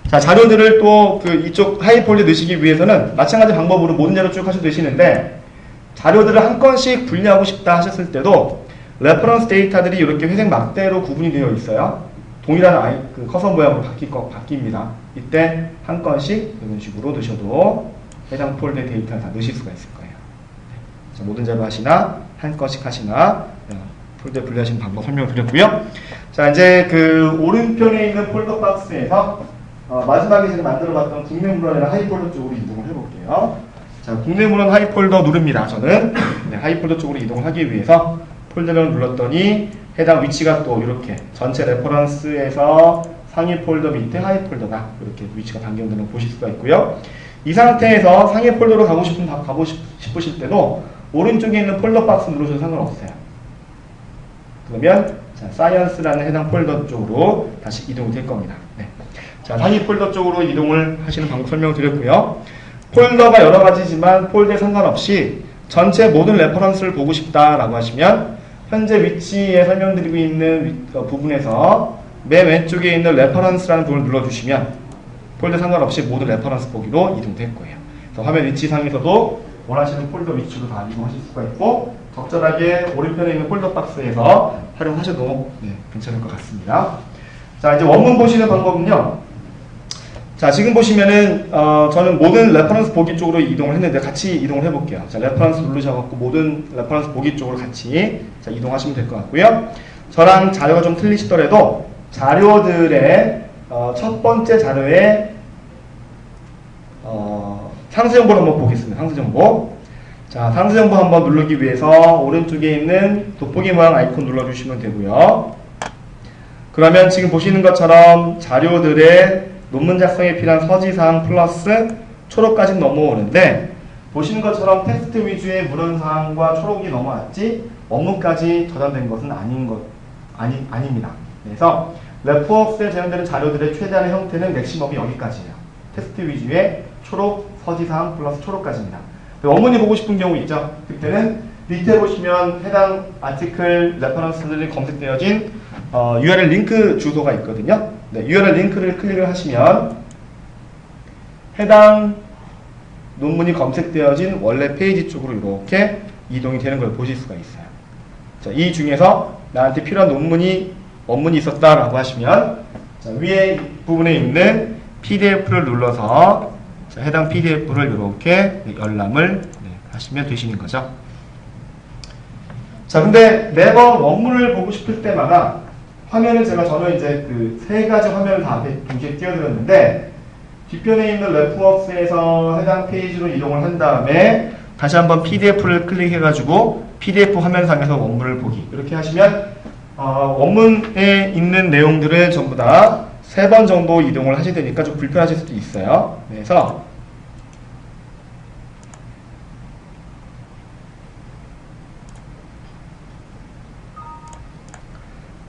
자, 자료들을 또 그 이쪽 하위 폴더에 넣으시기 위해서는 마찬가지 방법으로 모든 자료 쭉 하셔도 되시는데 자료들을 한 건씩 분리하고 싶다 하셨을 때도 레퍼런스 데이터들이 이렇게 회색 막대로 구분이 되어 있어요. 동일한 그 커서 모양으로 바뀝니다. 이때 한 건씩 이런 식으로 넣으셔도 해당 폴더의 데이터를 다 넣으실 수가 있을 거예요. 자, 모든 자료 하시나 한 건씩 하시나 폴더에 분리하시는 방법 설명을 드렸고요. 자, 이제 그 오른편에 있는 폴더 박스에서 마지막에 제가 만들어봤던 국내 문헌이나 하위 폴더 쪽으로 이동을 해볼게요. 자, 국내 문헌 하위 폴더 누릅니다. 저는 네, 하위 폴더 쪽으로 이동을 하기 위해서 폴더를 눌렀더니 해당 위치가 또 이렇게 전체 레퍼런스에서 상위 폴더 밑에 하위 폴더가 이렇게 위치가 변경되는 걸 보실 수가 있고요. 이 상태에서 상위 폴더로 가고 싶으실 때도 오른쪽에 있는 폴더 박스 누르셔도 상관없어요. 그러면 자, 사이언스라는 해당 폴더 쪽으로 다시 이동이 될 겁니다. 네. 자, 상위 폴더 쪽으로 이동을 하시는 방법 설명을 드렸고요. 폴더가 여러 가지지만 폴더에 상관없이 전체 모든 레퍼런스를 보고 싶다라고 하시면 현재 위치에 설명드리고 있는 부분에서 맨 왼쪽에 있는 레퍼런스라는 부분을 눌러주시면 폴더 상관없이 모든 레퍼런스 보기로 이동될 거예요. 그래서 화면 위치상에서도 원하시는 폴더 위치로 다 이동하실 수가 있고 적절하게 오른편에 있는 폴더 박스에서 활용하셔도 괜찮을 것 같습니다. 자, 이제 원문 보시는 방법은요. 자, 지금 보시면은 저는 모든 레퍼런스 보기 쪽으로 이동을 했는데 같이 이동을 해볼게요. 자, 레퍼런스 누르셔갖고 모든 레퍼런스 보기 쪽으로 같이 자, 이동하시면 될 것 같고요. 저랑 자료가 좀 틀리시더라도 자료들의 첫 번째 자료에 상세 정보를 한번 보겠습니다. 상세 정보. 자, 상세 정보 한번 누르기 위해서 오른쪽에 있는 돋보기 모양 아이콘 눌러주시면 되고요. 그러면 지금 보시는 것처럼 자료들의 논문 작성에 필요한 서지사항 플러스 초록까지 넘어오는데 보시는 것처럼 텍스트 위주의 문헌사항과 초록이 넘어왔지 원문까지 저장된 것은 아닙니다. 그래서 레포웍스에 제한되는 자료들의 최대한의 형태는 맥시멈이 여기까지예요. 텍스트 위주의 초록, 서지사항 플러스 초록까지입니다. 원문이 보고 싶은 경우 있죠. 그때는 밑에 보시면 해당 아티클 레퍼런스들이 검색되어진 URL 링크 주소가 있거든요. 네, URL 링크를 클릭을 하시면 해당 논문이 검색되어진 원래 페이지 쪽으로 이렇게 이동이 되는 걸 보실 수가 있어요. 자, 이 중에서 나한테 필요한 원문이 있었다라고 하시면 자, 위에 부분에 있는 PDF를 눌러서 자, 해당 PDF를 이렇게 열람을 하시면 되시는 거죠. 자, 근데 매번 원문을 보고 싶을 때마다 화면을 저는 이제 그 세 가지 화면을 다 앞에 동시에 띄워드렸는데 뒷편에 있는 레프웍스에서 해당 페이지로 이동을 한 다음에 다시 한번 PDF를 클릭해가지고 PDF 화면상에서 원문을 보기 이렇게 하시면 원문에 있는 내용들을 전부 다 3번 정도 이동을 하시게 되니까 좀 불편하실 수도 있어요. 그래서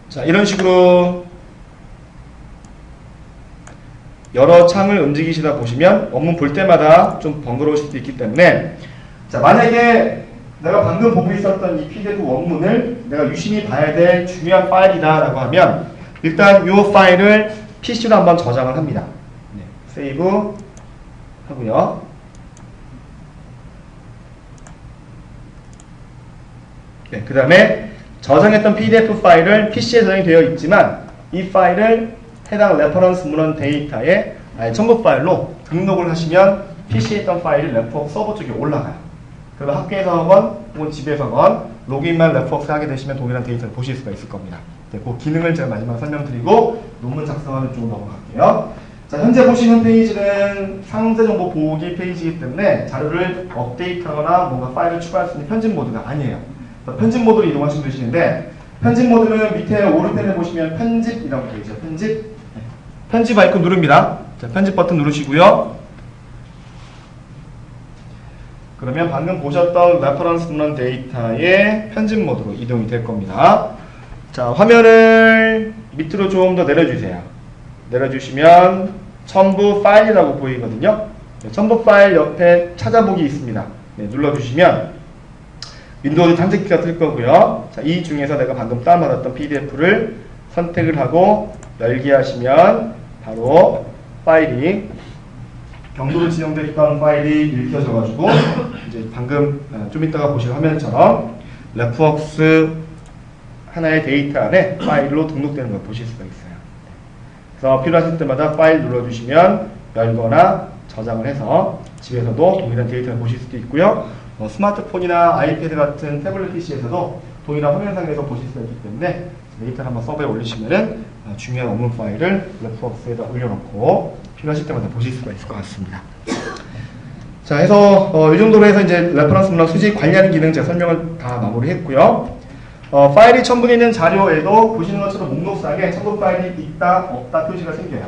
자, 이런 식으로 여러 창을 움직이시다 보시면 원문 볼 때마다 좀 번거로우실 수도 있기 때문에 자, 만약에 내가 방금 보고 있었던 이 PDF 원문을 내가 유심히 봐야 될 중요한 파일이다 라고 하면 일단 이 파일을 PC로 한번 저장을 합니다. 네, 세이브 하고요. 네, 그 다음에 저장했던 PDF 파일을 PC에 저장이 되어 있지만 이 파일을 해당 레퍼런스 문헌 데이터에 첨부 파일로 등록을 하시면 PC에 있던 파일이 레프웍스 서버 쪽에 올라가요. 그러면 학교에서건 혹은 집에서건 로그인만 레프웍스 하게 되시면 동일한 데이터를 보실 수가 있을 겁니다. 네, 그 기능을 제가 마지막에 설명드리고 논문 작성하는 쪽으로 넘어갈게요. 자, 현재 보시는 페이지는 상세 정보 보기 페이지이기 때문에 자료를 업데이트하거나 뭔가 파일을 추가할 수 있는 편집 모드가 아니에요. 편집 모드로 이동하시면 되시는데 편집 모드는 밑에 오른편에 보시면 편집이라고 되어 있죠. 편집 아이콘 누릅니다. 자, 편집 버튼 누르시고요. 그러면 방금 보셨던 레퍼런스 문헌 데이터의 편집 모드로 이동이 될 겁니다. 자, 화면을 밑으로 좀 더 내려주세요. 내려주시면 첨부 파일이라고 보이거든요. 네, 첨부 파일 옆에 찾아보기 있습니다. 네, 눌러주시면 윈도우즈 탐색기가 뜰 거고요. 자, 이 중에서 내가 방금 다운받았던 PDF를 선택을 하고 열기 하시면 바로 파일이 경로로 지정되어 있던 파일이 읽혀져가지고 이제 방금 좀 이따가 보실 화면처럼 레프웍스 하나의 데이터 안에 파일로 등록되는 걸 보실 수가 있어요. 그래서 필요하실 때마다 파일 눌러주시면 열거나 저장을 해서 집에서도 동일한 데이터를 보실 수도 있고요. 스마트폰이나 아이패드 같은 태블릿 PC에서도 동일한 화면상에서 보실 수가 있기 때문에 데이터를 한번 서버에 올리시면은 중요한 원문 파일을 레프웍스에다 올려놓고 필요하실 때마다 보실 수가 있을 것 같습니다. 자, 해서 이 정도로 해서 이제 레퍼런스 문헌 수집 관리하는 기능 제가 설명을 다 마무리했고요. 파일이 첨부되어 있는 자료에도 보시는 것처럼 목록상에 첨부 파일이 있다 없다 표시가 생겨요.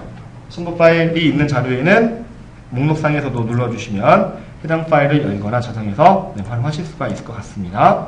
첨부 파일이 있는 자료에는 목록상에서도 눌러주시면 해당 파일을 열거나 저장해서 활용하실 수가 있을 것 같습니다.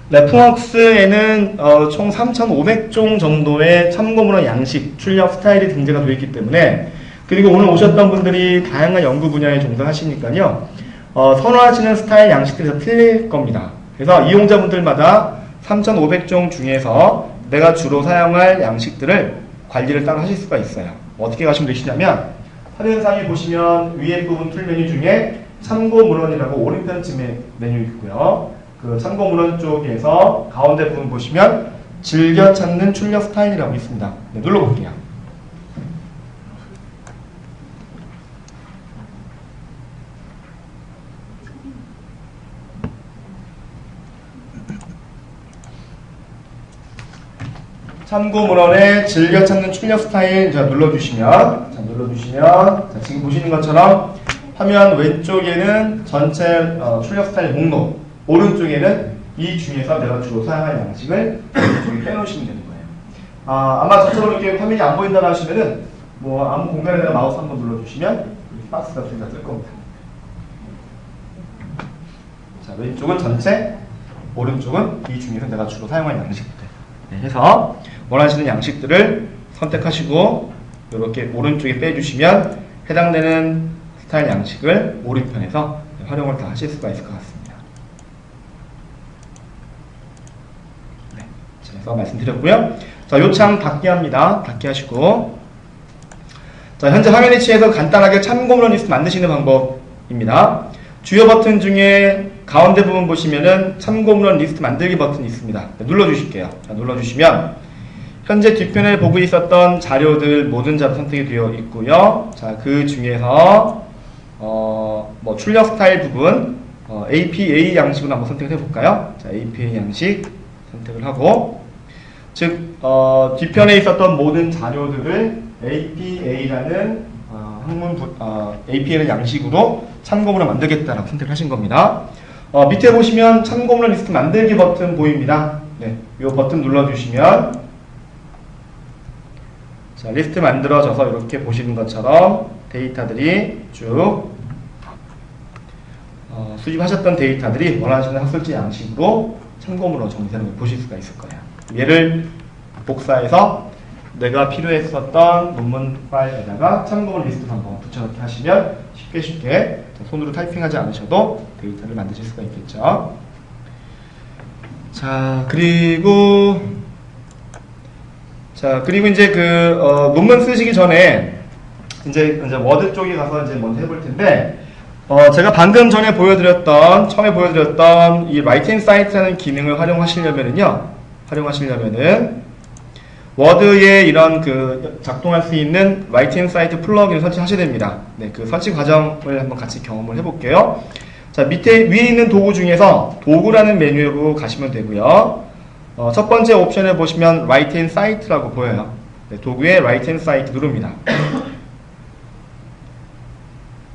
레프웍스에는 총 3,500종 정도의 참고문헌 양식, 출력 스타일이 등재가 되어 있기 때문에, 그리고 오늘 오셨던 분들이 다양한 연구 분야에 종사하시니까요, 선호하시는 스타일 양식들이 다 틀릴 겁니다. 그래서 이용자분들마다 3,500종 중에서 내가 주로 사용할 양식들을 관리를 따로 하실 수가 있어요. 어떻게 가시면 되시냐면, 화면상에 보시면 위에 부분 툴 메뉴 중에 참고문헌이라고 오른편쯤에 메뉴 있고요. 그 참고문헌 쪽에서 가운데 부분 보시면 즐겨 찾는 출력 스타일이라고 있습니다. 네, 눌러볼게요. 참고문헌에 즐겨 찾는 출력 스타일 눌러주시면, 지금 보시는 것처럼 화면 왼쪽에는 전체 출력 스타일 목록, 오른쪽에는 이 중에서 내가 주로 사용할 양식을 여기 빼놓으시면 되는 거예요. 아마 저처럼 이렇게 화면이 안 보인다고 하시면은 아무 공간에다가 마우스 한번 눌러주시면 박스가 뜰 겁니다. 자, 왼쪽은 전체, 오른쪽은 이 중에서 내가 주로 사용할 양식들. 네, 해서 원하시는 양식들을 선택하시고 이렇게 오른쪽에 빼주시면 해당되는 스타일 양식을 오른편에서 활용을 다 하실 수가 있을 것 같습니다. 말씀드렸고요. 자, 요 창 닫기 합니다. 닫기 하시고, 자, 현재 화면 위치에서 간단하게 참고문헌 리스트 만드시는 방법입니다. 주요 버튼 중에 가운데 부분 보시면은 참고문헌 리스트 만들기 버튼이 있습니다. 네, 눌러주실게요. 자, 눌러주시면 현재 뒷편에 보고 있었던 자료들 모든 자료 선택이 되어 있고요. 자, 그 중에서 출력 스타일 부분 APA 양식으로 한번 선택을 해볼까요? 자, APA 양식 선택을 하고, 즉 뒤편에 있었던 모든 자료들을 APA라는 APA라는 양식으로 참고문헌 만들겠다라고 선택을 하신 겁니다. 밑에 보시면 참고문헌 리스트 만들기 버튼 보입니다. 네, 이 버튼 눌러주시면 자, 리스트 만들어져서 이렇게 보시는 것처럼 데이터들이 쭉 수집하셨던 데이터들이 원하시는 학술지 양식으로 참고문헌 정리되는 걸 보실 수가 있을 거예요. 얘를 복사해서 내가 필요했었던 논문 파일에다가 참고문 리스트 한번 붙여넣기 하시면 쉽게 손으로 타이핑하지 않으셔도 데이터를 만드실 수가 있겠죠. 자, 그리고 이제 논문 쓰시기 전에 이제 워드 쪽에 가서 이제 먼저 해볼 텐데, 제가 방금 전에 처음에 보여드렸던 이 라이트 앤 사이트라는 기능을 활용하시려면은 워드에 이런 작동할 수 있는 라이트 앤 사이트 플러그인을 설치하셔야 됩니다. 네, 그 설치 과정을 한번 같이 경험을 해볼게요. 자, 위에 있는 도구 중에서 도구라는 메뉴로 가시면 되고요. 첫 번째 옵션에 보시면 라이트 앤 사이트라고 보여요. 네, 도구에 라이트 앤 사이트 누릅니다.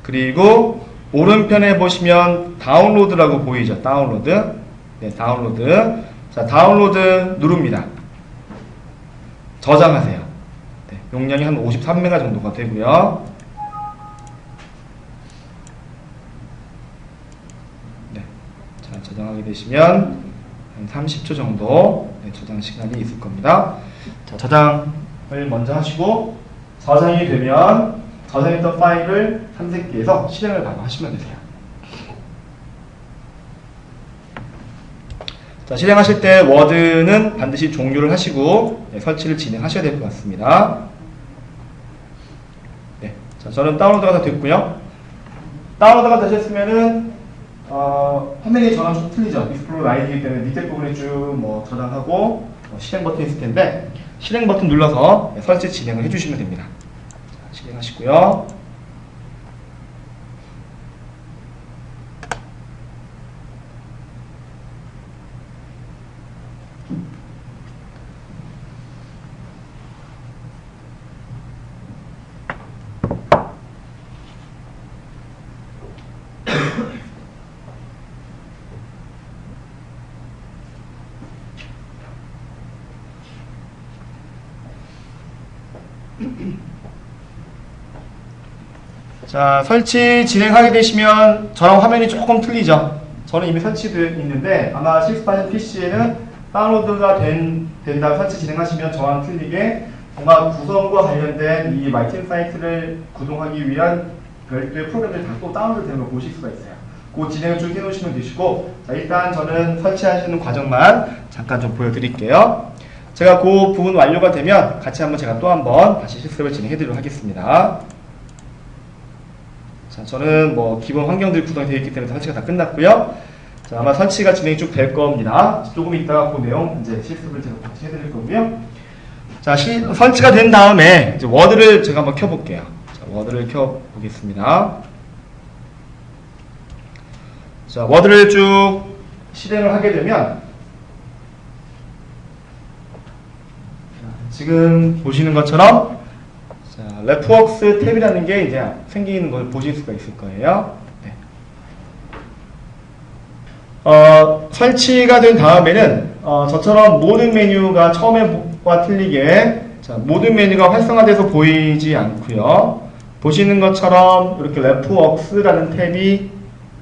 그리고 오른편에 보시면 다운로드라고 보이죠. 다운로드. 네, 다운로드. 자, 다운로드 누릅니다. 저장하세요. 네, 용량이 한 53메가 정도가 되고요. 네, 자, 저장하게 되시면 한 30초 정도 저장 시간이 있을 겁니다. 자, 저장을 먼저 하시고 저장이 되면 저장했던 파일을 탐색기에서 실행을 바로 하시면 되세요. 자, 실행하실 때 워드는 반드시 종료를 하시고 설치를 진행하셔야 될 것 같습니다. 네, 자, 저는 다운로드가 다 됐고요. 다운로드가 되셨으면은 화면이 저랑 좀 틀리죠. 익스플로러 라인이기 때문에 밑에 부분에 쭉 저장하고 실행 버튼이 있을 텐데 실행 버튼 눌러서 설치 진행을 해주시면 됩니다. 자, 실행하시고요. 자, 설치 진행하게 되시면 저랑 화면이 조금 틀리죠. 저는 이미 설치되어 있는데 아마 실습하신 PC에는 다운로드가 된다고 설치 진행하시면 저랑 틀리게 뭔가 구성과 관련된 이 마이팀 사이트를 구동하기 위한 별도의 프로그램들이 다 또 다운로드 되는 걸 보실 수가 있어요. 그 진행을 쭉 해놓으시면 되시고, 자, 일단 저는 설치하시는 과정만 잠깐 좀 보여드릴게요. 제가 그 부분 완료가 되면 같이 한번 제가 또 한번 다시 실습을 진행해 드리도록 하겠습니다. 자, 저는 뭐 기본 환경들이 구성이 되어 있기 때문에 설치가 다 끝났고요. 자, 아마 설치가 진행이 쭉 될 겁니다. 조금 있다가 그 내용 이제 실습을 제가 같이 해드릴 거고요. 자, 설치가 된 다음에 이제 워드를 제가 한번 켜볼게요. 자, 워드를 켜보겠습니다. 자, 워드를 쭉 실행을 하게 되면 지금 보시는 것처럼 자, 레프웍스 탭이라는 게 이제 생기는 걸 보실 수가 있을 거예요. 네. 설치가 된 다음에는 저처럼 모든 메뉴가 처음에와 틀리게 자, 모든 메뉴가 활성화돼서 보이지 않고요. 보시는 것처럼 이렇게 레프웍스라는 탭이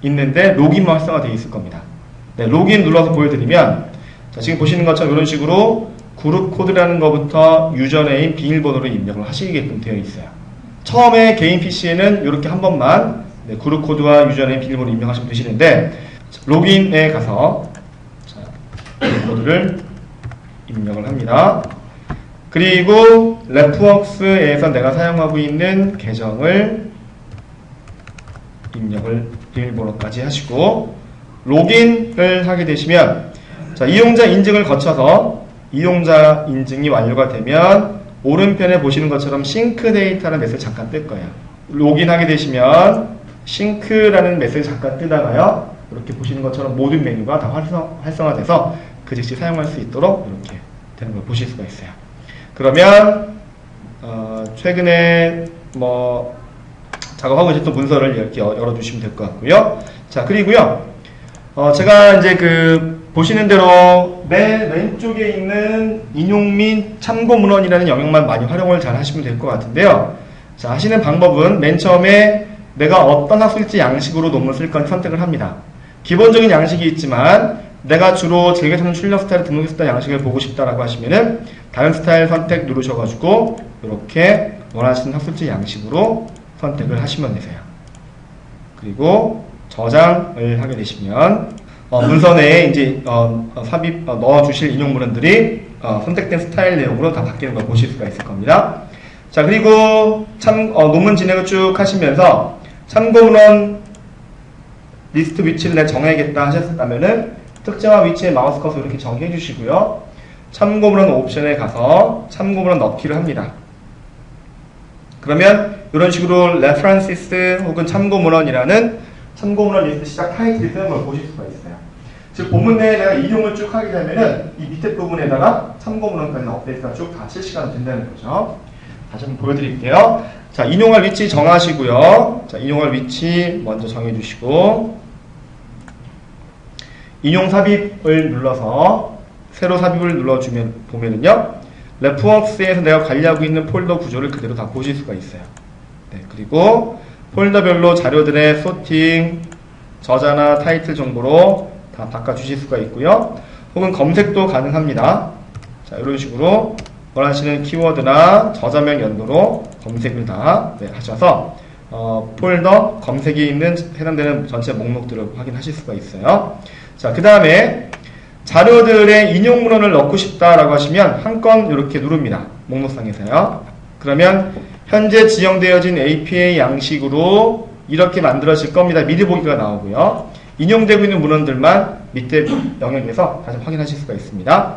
있는데 로gin만 활성화되어 있을 겁니다. 네, 로긴 눌러서 보여드리면 자, 지금 보시는 것처럼 이런 식으로 그룹 코드라는 것부터 유저네임, 비밀번호로 입력을 하시게끔 되어 있어요. 처음에 개인 PC에는 이렇게 한 번만 네, 그룹 코드와 유저네임, 비밀번호 입력하시면 되시는데 로gin에 가서 자, 코드를 입력을 합니다. 그리고 레프웍스에서 내가 사용하고 있는 계정을 입력을 비밀번호까지 하시고 로gin을 하게 되시면 자, 이용자 인증을 거쳐서 이용자 인증이 완료가 되면 오른편에 보시는 것처럼 싱크 데이터라는 메시지 잠깐 뜰 거예요. 로gin하게 되시면 싱크라는 메시지 잠깐 뜨다가요. 이렇게 보시는 것처럼 모든 메뉴가 다 활성화돼서 그 즉시 사용할 수 있도록 이렇게 되는 걸 보실 수가 있어요. 그러면 최근에 뭐 작업하고 있었던 문서를 이렇게 열어주시면 될 것 같고요. 자, 그리고요. 제가 이제 보시는 대로 맨 왼쪽에 있는 인용 및 참고 문헌이라는 영역만 많이 활용을 잘 하시면 될 것 같은데요. 자, 하시는 방법은 맨 처음에 내가 어떤 학술지 양식으로 논문을 쓸 건지 선택을 합니다. 기본적인 양식이 있지만 내가 주로 즐겨쓰는 출력 스타일, 등록 스타일 양식을 보고 싶다라고 하시면은 다른 스타일 선택 누르셔가지고 이렇게 원하시는 학술지 양식으로 선택을 하시면 되세요. 그리고 저장을 하게 되시면 문서 내에 이제 삽입 넣어주실 인용 문헌들이 선택된 스타일 내용으로 다 바뀌는 걸 보실 수가 있을 겁니다. 자, 그리고 논문 진행을 쭉 하시면서 참고 문헌 리스트 위치를 내가 정해야겠다 하셨다면은 특정한 위치에 마우스 커서 이렇게 정의해 주시고요. 참고 문헌 옵션에 가서 참고 문헌 넣기를 합니다. 그러면 이런 식으로 references 혹은 참고 문헌이라는 참고 문헌 리스트 시작 타이틀이 뜨는 걸 보실 수가 있어요. 즉 본문 내에 내가 인용을 쭉 하게 되면은 이 밑에 부분에다가 참고 문헌까지 업데이트가 쭉 다 실시간 된다는 거죠. 다시 한번 보여드릴게요. 자, 인용할 위치 정하시고요. 자, 인용할 위치 먼저 정해주시고 인용 삽입을 눌러서 새로 삽입을 눌러주면 보면은요. 레프웍스에서 내가 관리하고 있는 폴더 구조를 그대로 다 보실 수가 있어요. 네, 그리고 폴더별로 자료들의 소팅, 저자나 타이틀 정보로 다 바꿔주실 수가 있고요. 혹은 검색도 가능합니다. 자, 이런 식으로 원하시는 키워드나 저자명 연도로 검색을 다 하셔서 폴더 검색이 있는 해당되는 전체 목록들을 확인하실 수가 있어요. 자, 그 다음에 자료들의 인용 문헌을 넣고 싶다라고 하시면 한 건 이렇게 누릅니다. 목록상에서요. 그러면 현재 지정되어진 APA 양식으로 이렇게 만들어질 겁니다. 미리 보기가 나오고요. 인용되고 있는 문헌들만 밑에 영역에서 다시 확인하실 수가 있습니다.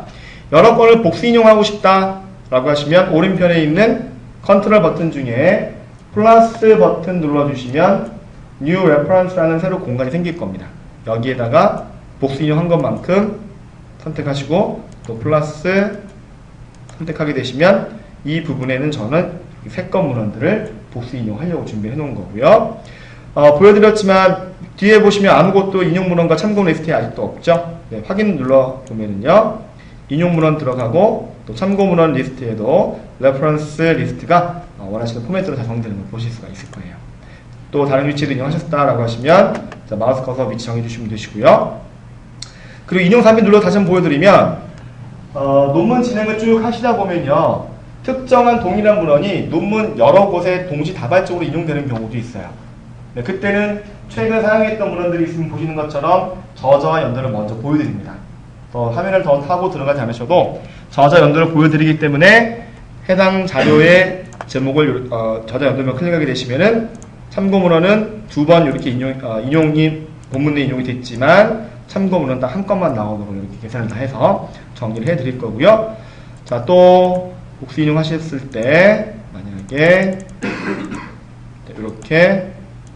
여러 건을 복수 인용하고 싶다라고 하시면 오른편에 있는 컨트롤 버튼 중에 플러스 버튼 눌러주시면 New Reference라는 새로 공간이 생길 겁니다. 여기에다가 복수 인용한 것만큼 선택하시고 또 플러스 선택하게 되시면 이 부분에는 저는 세 건 문헌들을 복수 인용하려고 준비해 놓은 거고요. 보여드렸지만 뒤에 보시면 아무것도 인용 문헌과 참고 리스트에 아직도 없죠. 네, 확인 눌러보면은요. 인용 문헌 들어가고 또 참고 문헌 리스트에도 레퍼런스 리스트가 원하시는 포맷으로 다 정되는 걸 보실 수가 있을 거예요. 또 다른 위치에도 인용하셨다라고 하시면 자, 마우스 커서 위치 정해주시면 되시고요. 그리고 인용 3비 눌러 다시 한번 보여드리면 논문 진행을 쭉 하시다 보면요, 특정한 동일한 문헌이 논문 여러 곳에 동시다발적으로 인용되는 경우도 있어요. 네, 그때는 최근 사용했던 문헌들이 있으면 보시는 것처럼 저자와 연도를 먼저 보여드립니다. 화면을 더 타고 들어가지 않으셔도 저자 연도를 보여드리기 때문에 해당 자료의 제목을 저자 연도만 클릭하게 되시면은 참고 문헌은 두 번 이렇게 인용이 본문 내 인용이 됐지만 참고 문헌 딱 한 건만 나오도록 이렇게 계산을 다 해서 정리를 해 드릴 거고요. 자, 또 복수 인용하셨을 때 만약에 이렇게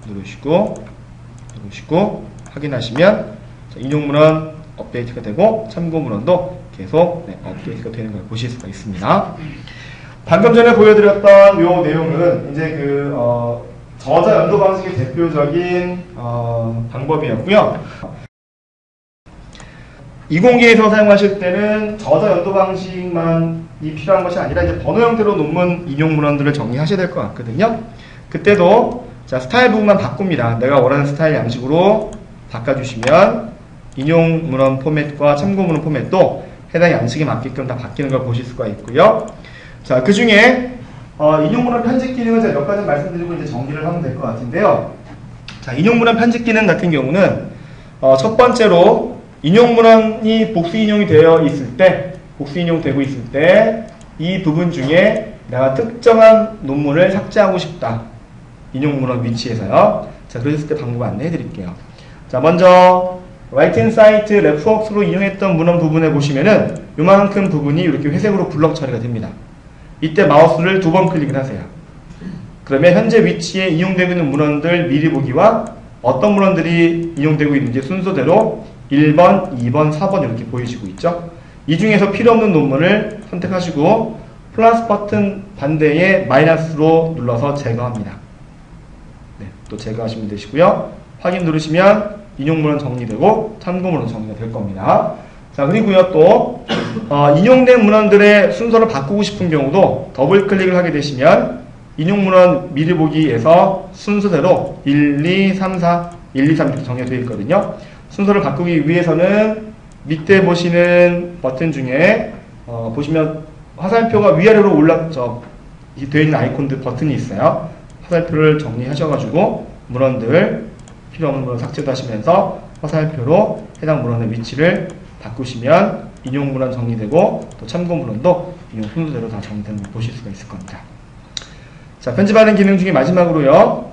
누르시고 확인하시면 인용 문헌 업데이트가 되고 참고 문헌도 계속 업데이트가 되는 걸 보실 수가 있습니다. 방금 전에 보여드렸던 요 내용은 이제 저자 연도 방식의 대표적인 방법이었고요. 이공계에서 사용하실 때는 저자 연도 방식만이 필요한 것이 아니라 이제 번호 형태로 논문 인용 문헌들을 정리하셔야 될 것 같거든요. 그때도 자, 스타일 부분만 바꿉니다. 내가 원하는 스타일 양식으로 바꿔주시면 인용 문헌 포맷과 참고 문헌 포맷도 해당 양식에 맞게끔 다 바뀌는 걸 보실 수가 있고요. 자, 그 중에 인용 문헌 편집 기능은 제가 몇 가지 말씀드리고 이제 정리를 하면 될 것 같은데요. 자, 인용 문헌 편집 기능 같은 경우는 첫 번째로 인용 문헌이 복수 인용이 되어 있을 때, 복수 인용되고 있을 때 이 부분 중에 내가 특정한 논문을 삭제하고 싶다. 인용 문헌 위치에서요. 자, 그랬을 때 방법 안내해 드릴게요. 자, 먼저 right hand side reference로 인용했던 문헌 부분에 보시면은 요만큼 부분이 이렇게 회색으로 블럭 처리가 됩니다. 이때 마우스를 두 번 클릭을 하세요. 그러면 현재 위치에 인용되고 있는 문헌들 미리 보기와 어떤 문헌들이 인용되고 있는지 순서대로 1번, 2번, 4번 이렇게 보이시고 있죠. 이 중에서 필요 없는 논문을 선택하시고 플러스 버튼 반대에 마이너스로 눌러서 제거합니다. 네, 또 제거하시면 되시고요. 확인 누르시면 인용 문헌 정리되고 참고 문헌 정리가 될 겁니다. 자, 그리고요 또 인용된 문헌들의 순서를 바꾸고 싶은 경우도 더블 클릭을 하게 되시면 인용 문헌 미리 보기에서 순서대로 1, 2, 3, 4, 1, 2, 3 이렇게 정해져 있거든요. 순서를 바꾸기 위해서는 밑에 보시는 버튼 중에 보시면 화살표가 위아래로 되어 있는 아이콘들 버튼이 있어요. 화살표를 정리하셔가지고 문헌들 필요 없는 문헌 삭제도 하시면서 화살표로 해당 문헌의 위치를 바꾸시면 인용 문헌 정리되고 또 참고 문헌도 인용 순서대로 다 정리되는 걸 보실 수가 있을 겁니다. 자, 편집하는 기능 중에 마지막으로요.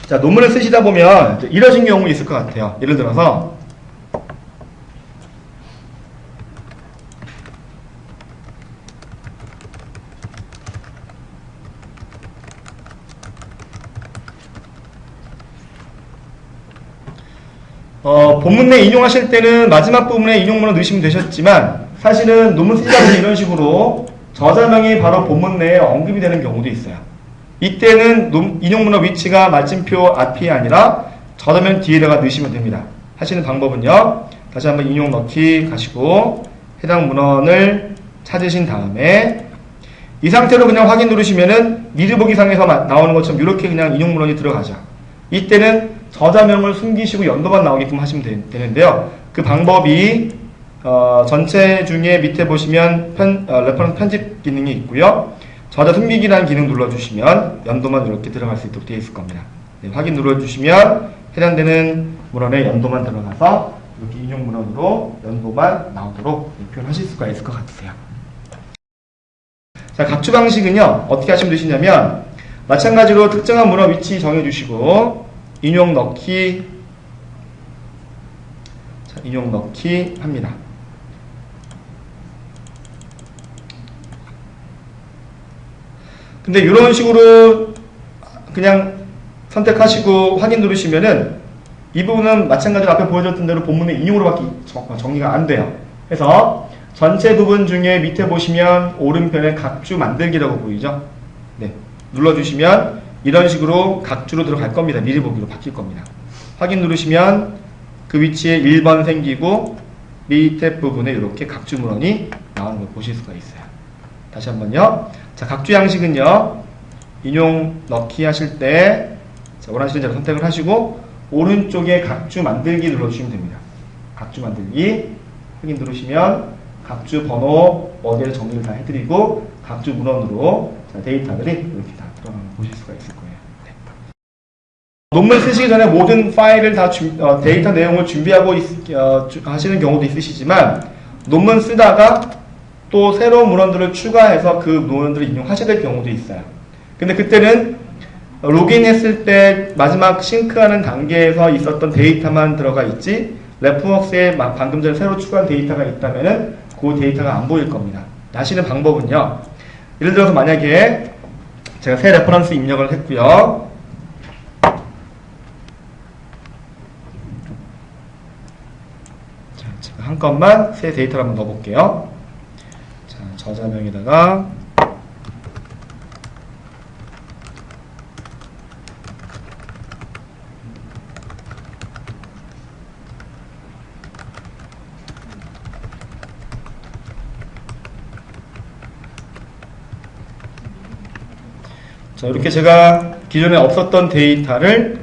자, 논문을 쓰시다 보면 이러신 경우 있을 것 같아요. 예를 들어서 본문 내 인용하실 때는 마지막 부분에 인용문을 넣으시면 되셨지만 사실은 논문 쓰시다 보면 이런 식으로 저자명이 바로 본문 내에 언급이 되는 경우도 있어요. 이때는 인용문의 위치가 마침표 앞이 아니라 저자명 뒤에다가 넣으시면 됩니다. 하시는 방법은요. 다시 한번 인용 넣기 가시고 해당 문헌을 찾으신 다음에 이 상태로 그냥 확인 누르시면은 미리 보기 상에서 나오는 것처럼 이렇게 그냥 인용 문헌이 들어가죠. 이때는 저자명을 숨기시고 연도만 나오게끔 하시면 되는데요. 그 방법이 전체 중에 밑에 보시면 레퍼런스 편집 기능이 있고요. 저자 숨기기라는 기능 눌러주시면 연도만 이렇게 들어갈 수 있도록 되어 있을 겁니다. 네, 확인 눌러주시면 해당되는 문헌에 연도만 들어가서 이렇게 인용 문헌으로 연도만 나오도록 표현하실 수가 있을 것 같으세요. 자, 각주 방식은요. 어떻게 하시면 되시냐면 마찬가지로 특정한 문헌 위치 정해주시고 인용 넣기, 자, 인용 넣기 합니다. 근데 이런 식으로 그냥 선택하시고 확인 누르시면은 이 부분은 마찬가지로 앞에 보여줬던 대로 본문의 인용으로밖에 정리가 안 돼요. 그래서 전체 부분 중에 밑에 보시면 오른편에 각주 만들기라고 보이죠? 네, 눌러주시면 이런 식으로 각주로 들어갈 겁니다. 미리 보기로 바뀔 겁니다. 확인 누르시면 그 위치에 1번 생기고 밑에 부분에 이렇게 각주 문헌이 나오는 걸 보실 수가 있어요. 다시 한번요. 자, 각주 양식은요. 인용 넣기 하실 때 자, 원하시는 자료 선택을 하시고 오른쪽에 각주 만들기 눌러주시면 됩니다. 각주 만들기 확인 누르시면 각주 번호 어디에 정리를 다 해드리고 각주 문헌으로 데이터들이 이렇게 다 들어가는 거 보실 수가 있을 거예요. 네. 논문 쓰시기 전에 모든 파일을 다 데이터 내용을 준비하고 하시는 경우도 있으시지만 논문 쓰다가 또 새로운 문헌들을 추가해서 그 문헌들을 인용하셔야 될 경우도 있어요. 근데 그때는 로그인했을 때 마지막 싱크하는 단계에서 있었던 데이터만 들어가 있지 레프웍스에 방금 전에 새로 추가한 데이터가 있다면은 그 데이터가 안 보일 겁니다. 하시는 방법은요. 예를 들어서 만약에 제가 새 레퍼런스 입력을 했고요. 자, 제가 한 건만 새 데이터를 한번 넣어볼게요. 자, 저자명에다가 자, 이렇게 제가 기존에 없었던 데이터를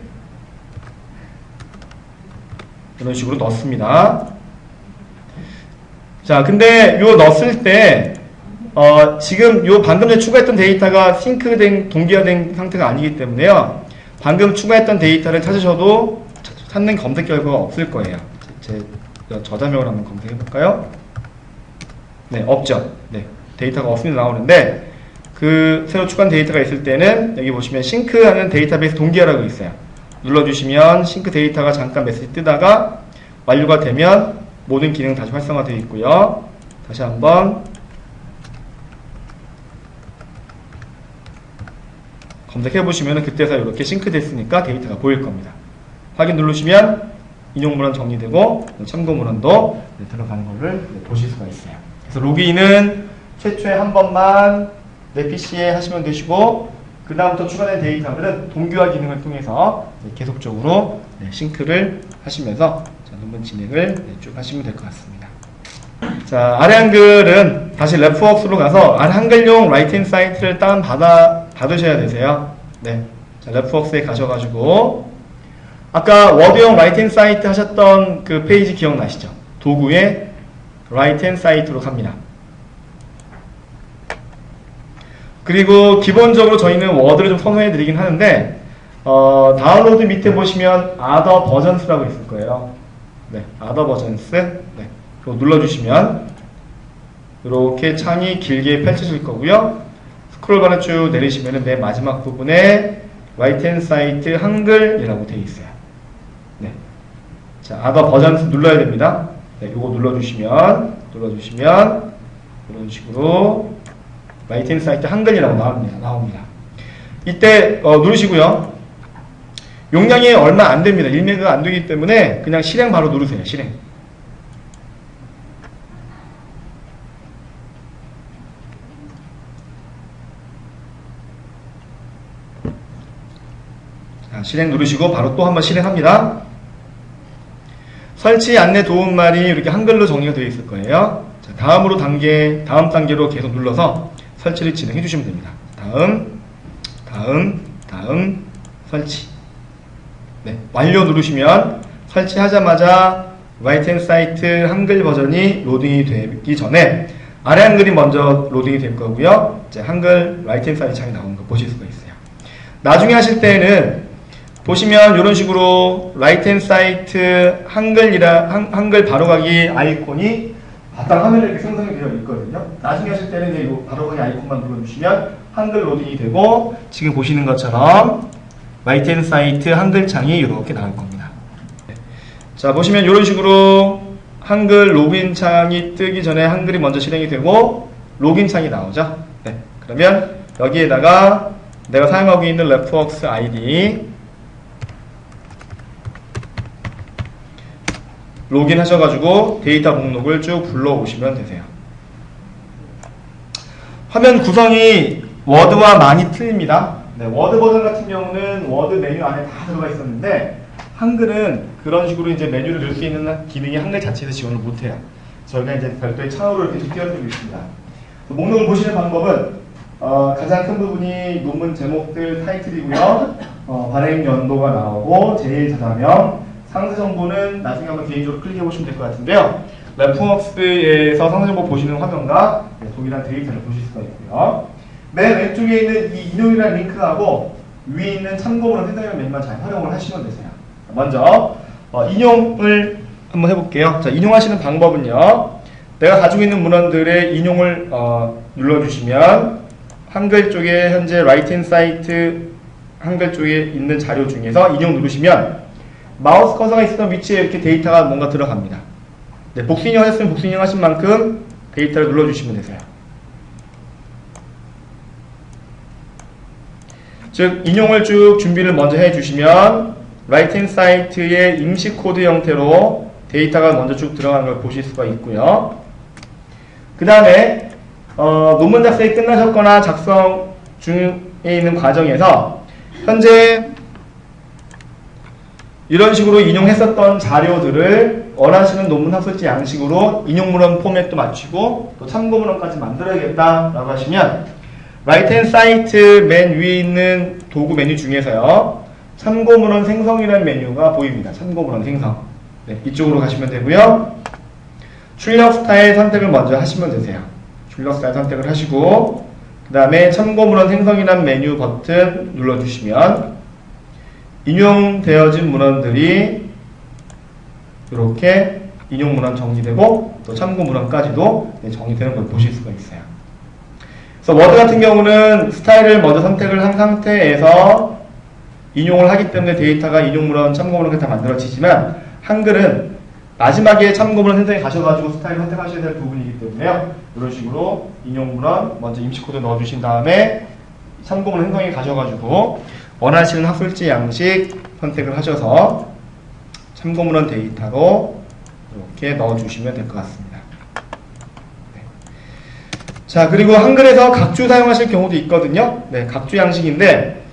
이런 식으로 넣습니다. 자, 근데 요 넣었을 때 지금 요 방금 전에 추가했던 데이터가 싱크된 동기화된 상태가 아니기 때문에요. 방금 추가했던 데이터를 찾으셔도 찾는 검색 결과가 없을 거예요. 제 저자명을 한번 검색해 볼까요? 네, 없죠. 네, 데이터가 없으면 나오는데 그 새로 추가한 데이터가 있을 때는 여기 보시면 싱크하는 데이터베이스 동기화라고 있어요. 눌러주시면 싱크 데이터가 잠깐 메시지 뜨다가 완료가 되면 모든 기능 다시 활성화되어 있고요. 다시 한번 검색해 보시면 그때서 이렇게 싱크 됐으니까 데이터가 보일 겁니다. 확인 누르시면 인용문헌 정리되고 참고 문헌도 들어가는 것을 보실 수가 있어요. 그래서 로그인은 최초에 한 번만 내 PC에 하시면 되시고 그 다음부터 추가된 데이터들은 동기화 기능을 통해서 계속적으로 싱크를 하시면서 논문 진행을 쭉 하시면 될 것 같습니다. 자, 아래 한글은 다시 레프웍스로 가서 아래 한글용 라이팅 사이트를 받으셔야 되세요. 네, 자, 레프웍스에 가셔가지고 아까 워드용 라이팅 사이트 하셨던 그 페이지 기억나시죠? 도구에 라이팅 사이트로 갑니다. 그리고 기본적으로 저희는 워드를 좀 선호해 드리긴 하는데 다운로드 밑에 보시면 Other Versions라고 있을 거예요. 네, Other Versions. 네, 그거 눌러주시면 이렇게 창이 길게 펼쳐질 거고요. 스크롤바를 쭉 내리시면 맨 마지막 부분에 Right Hand Side 한글이라고 되어 있어요. 네, 자, Other Versions 눌러야 됩니다. 네, 이거 눌러주시면 이런 식으로 라이팅 사이트 한글이라고 나옵니다. 이때 누르시고요. 용량이 얼마 안 됩니다. 1메가가 안 되기 때문에 그냥 실행 바로 누르세요. 실행. 자, 실행 누르시고 바로 또 한번 실행합니다. 설치 안내 도움말이 이렇게 한글로 정리가 되어 있을 거예요. 자, 다음 단계로 계속 눌러서 설치를 진행해 주시면 됩니다. 다음, 설치. 네, 완료 누르시면 설치하자마자 right hand 사이트 한글 버전이 로딩이 되기 전에 아래 한글이 먼저 로딩이 될 거고요. 이제 한글 right hand 사이트 창이 나오는 거 보실 수가 있어요. 나중에 하실 때는 보시면 이런 식으로 right hand 사이트 한글 바로가기 아이콘이 바탕 화면에 이렇게 생성이 되어 있거든요. 나중에 하실 때는 이 바로가기 아이콘만 눌러주시면 한글 로딩이 되고 지금 보시는 것처럼 right hand 사이트 한글 창이 이렇게 나올 겁니다. 자, 보시면 이런 식으로 한글 로그인 창이 뜨기 전에 한글이 먼저 실행이 되고 로그인 창이 나오죠. 네, 그러면 여기에다가 내가 사용하고 있는 레프웍스 아이디 로그인 하셔가지고 데이터 목록을 쭉 불러오시면 되세요. 화면 구성이 워드와 많이 틀립니다. 네, 워드 버전 같은 경우는 워드 메뉴 안에 다 들어가 있었는데 한글은 그런 식으로 이제 메뉴를 넣을 수 있는 기능이 한글 자체에서 지원을 못해요. 저희가 이제 별도의 창으로 이렇게 띄워드리고 있습니다. 목록을 보시는 방법은 가장 큰 부분이 논문 제목들 타이틀이고요. 발행 연도가 나오고 제일 저자명, 상세 정보는 나중에 한번 개인적으로 클릭해 보시면 될 것 같은데요. 래프웍스에서 상세 정보 보시는 화면과 동일한 데이터를 보실 수가 있고요. 맨 왼쪽에 있는 이 인용이라는 링크하고 위에 있는 참고문헌 해당형 메뉴만 잘 활용을 하시면 되세요. 먼저 인용을 한번 해볼게요. 자, 인용하시는 방법은요. 내가 가지고 있는 문헌들의 인용을 눌러주시면 한글 쪽에 현재 라이트핸드 사이트 한글 쪽에 있는 자료 중에서 인용 누르시면 마우스 커서가 있었던 위치에 이렇게 데이터가 뭔가 들어갑니다. 네, 복수 인용하셨으면 복수 인용하신 만큼 데이터를 눌러주시면 되세요. 즉 인용을 쭉 준비를 먼저 해주시면 라이트핸드 사이트의 임시 코드 형태로 데이터가 먼저 쭉 들어가는 걸 보실 수가 있고요. 그 다음에 논문 작성이 끝나셨거나 작성 중에 있는 과정에서 현재 이런 식으로 인용했었던 자료들을 원하시는 논문 학술지 양식으로 인용문헌 포맷도 맞추고 또 참고문헌까지 만들어야겠다라고 하시면 라이트핸드 사이트 맨 위에 있는 도구 메뉴 중에서요. 참고문헌 생성이라는 메뉴가 보입니다. 참고문헌 생성. 네, 이쪽으로 가시면 되고요. 출력 스타일 선택을 먼저 하시면 되세요. 출력 스타일 선택을 하시고 그 다음에 참고문헌 생성이라는 메뉴 버튼 눌러주시면 인용되어진 문헌들이 이렇게 인용문헌 정리되고 또 참고문헌까지도 정리되는 걸 보실 수가 있어요. 그래서 워드 같은 경우는 스타일을 먼저 선택을 한 상태에서 인용을 하기 때문에 데이터가 인용문헌, 참고문헌 다 만들어지지만 한글은 마지막에 참고문헌 생성에 가셔가지고 스타일을 선택하셔야 될 부분이기 때문에요. 이런 식으로 인용문헌 먼저 임시코드 넣어주신 다음에 참고문헌 생성에 가셔가지고 원하시는 학술지 양식 선택을 하셔서 참고문헌 데이터로 이렇게 넣어주시면 될 것 같습니다. 네. 자, 그리고 한글에서 각주 사용하실 경우도 있거든요. 네, 각주 양식인데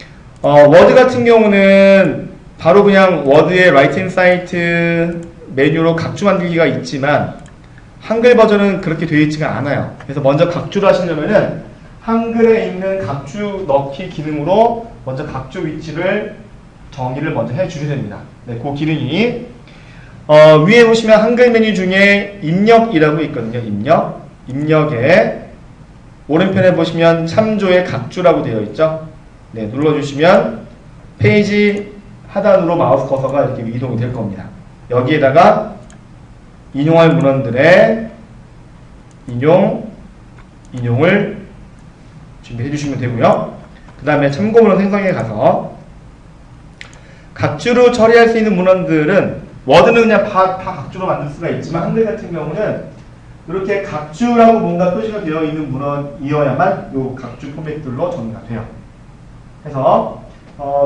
워드 같은 경우는 바로 그냥 워드의 라이트핸드 사이트 메뉴로 각주 만들기가 있지만 한글 버전은 그렇게 되어 있지가 않아요. 그래서 먼저 각주를 하시려면은 한글에 있는 각주 넣기 기능으로 먼저 각주 위치를 정의를 먼저 해 주셔야 됩니다. 네, 그 기능이 위에 보시면 한글 메뉴 중에 입력이라고 있거든요. 입력에 오른편에 보시면 참조의 각주라고 되어 있죠. 네, 눌러주시면 페이지 하단으로 마우스 커서가 이렇게 이동이 될 겁니다. 여기에다가 인용할 문헌들의 인용을 준비해 주시면 되고요. 그 다음에 참고문헌 생성에 가서 각주로 처리할 수 있는 문헌들은 워드는 그냥 다 각주로 만들 수가 있지만 한글 같은 경우는 이렇게 각주라고 뭔가 표시가 되어 있는 문헌이어야만 이 각주 포맷들로 정리가 돼요. 그래서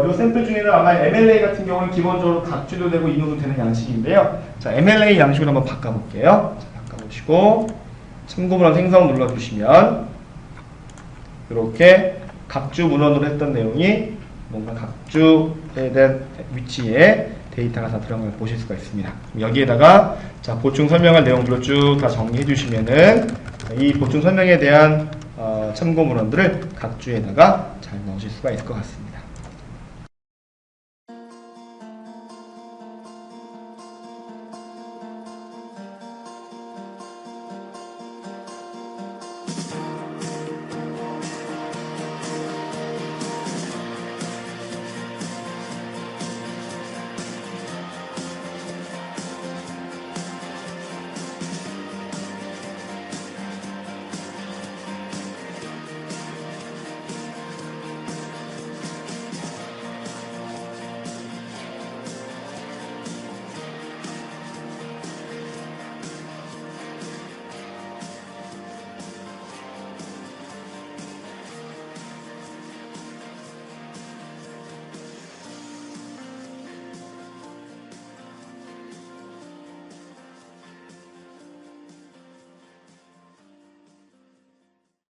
이 샘플 중에는 아마 MLA 같은 경우는 기본적으로 각주도 되고 인용도 되는 양식인데요. 자, MLA 양식으로 한번 바꿔볼게요. 자, 바꿔보시고 참고문헌 생성 눌러주시면 이렇게 각주 문헌으로 했던 내용이 뭔가 각주에 대한 위치에 데이터가 다 들어간 걸 보실 수가 있습니다. 여기에다가 자, 보충 설명할 내용들을 쭉 다 정리해 주시면은 이 보충 설명에 대한 참고 문헌들을 각주에다가 잘 넣으실 수가 있을 것 같습니다.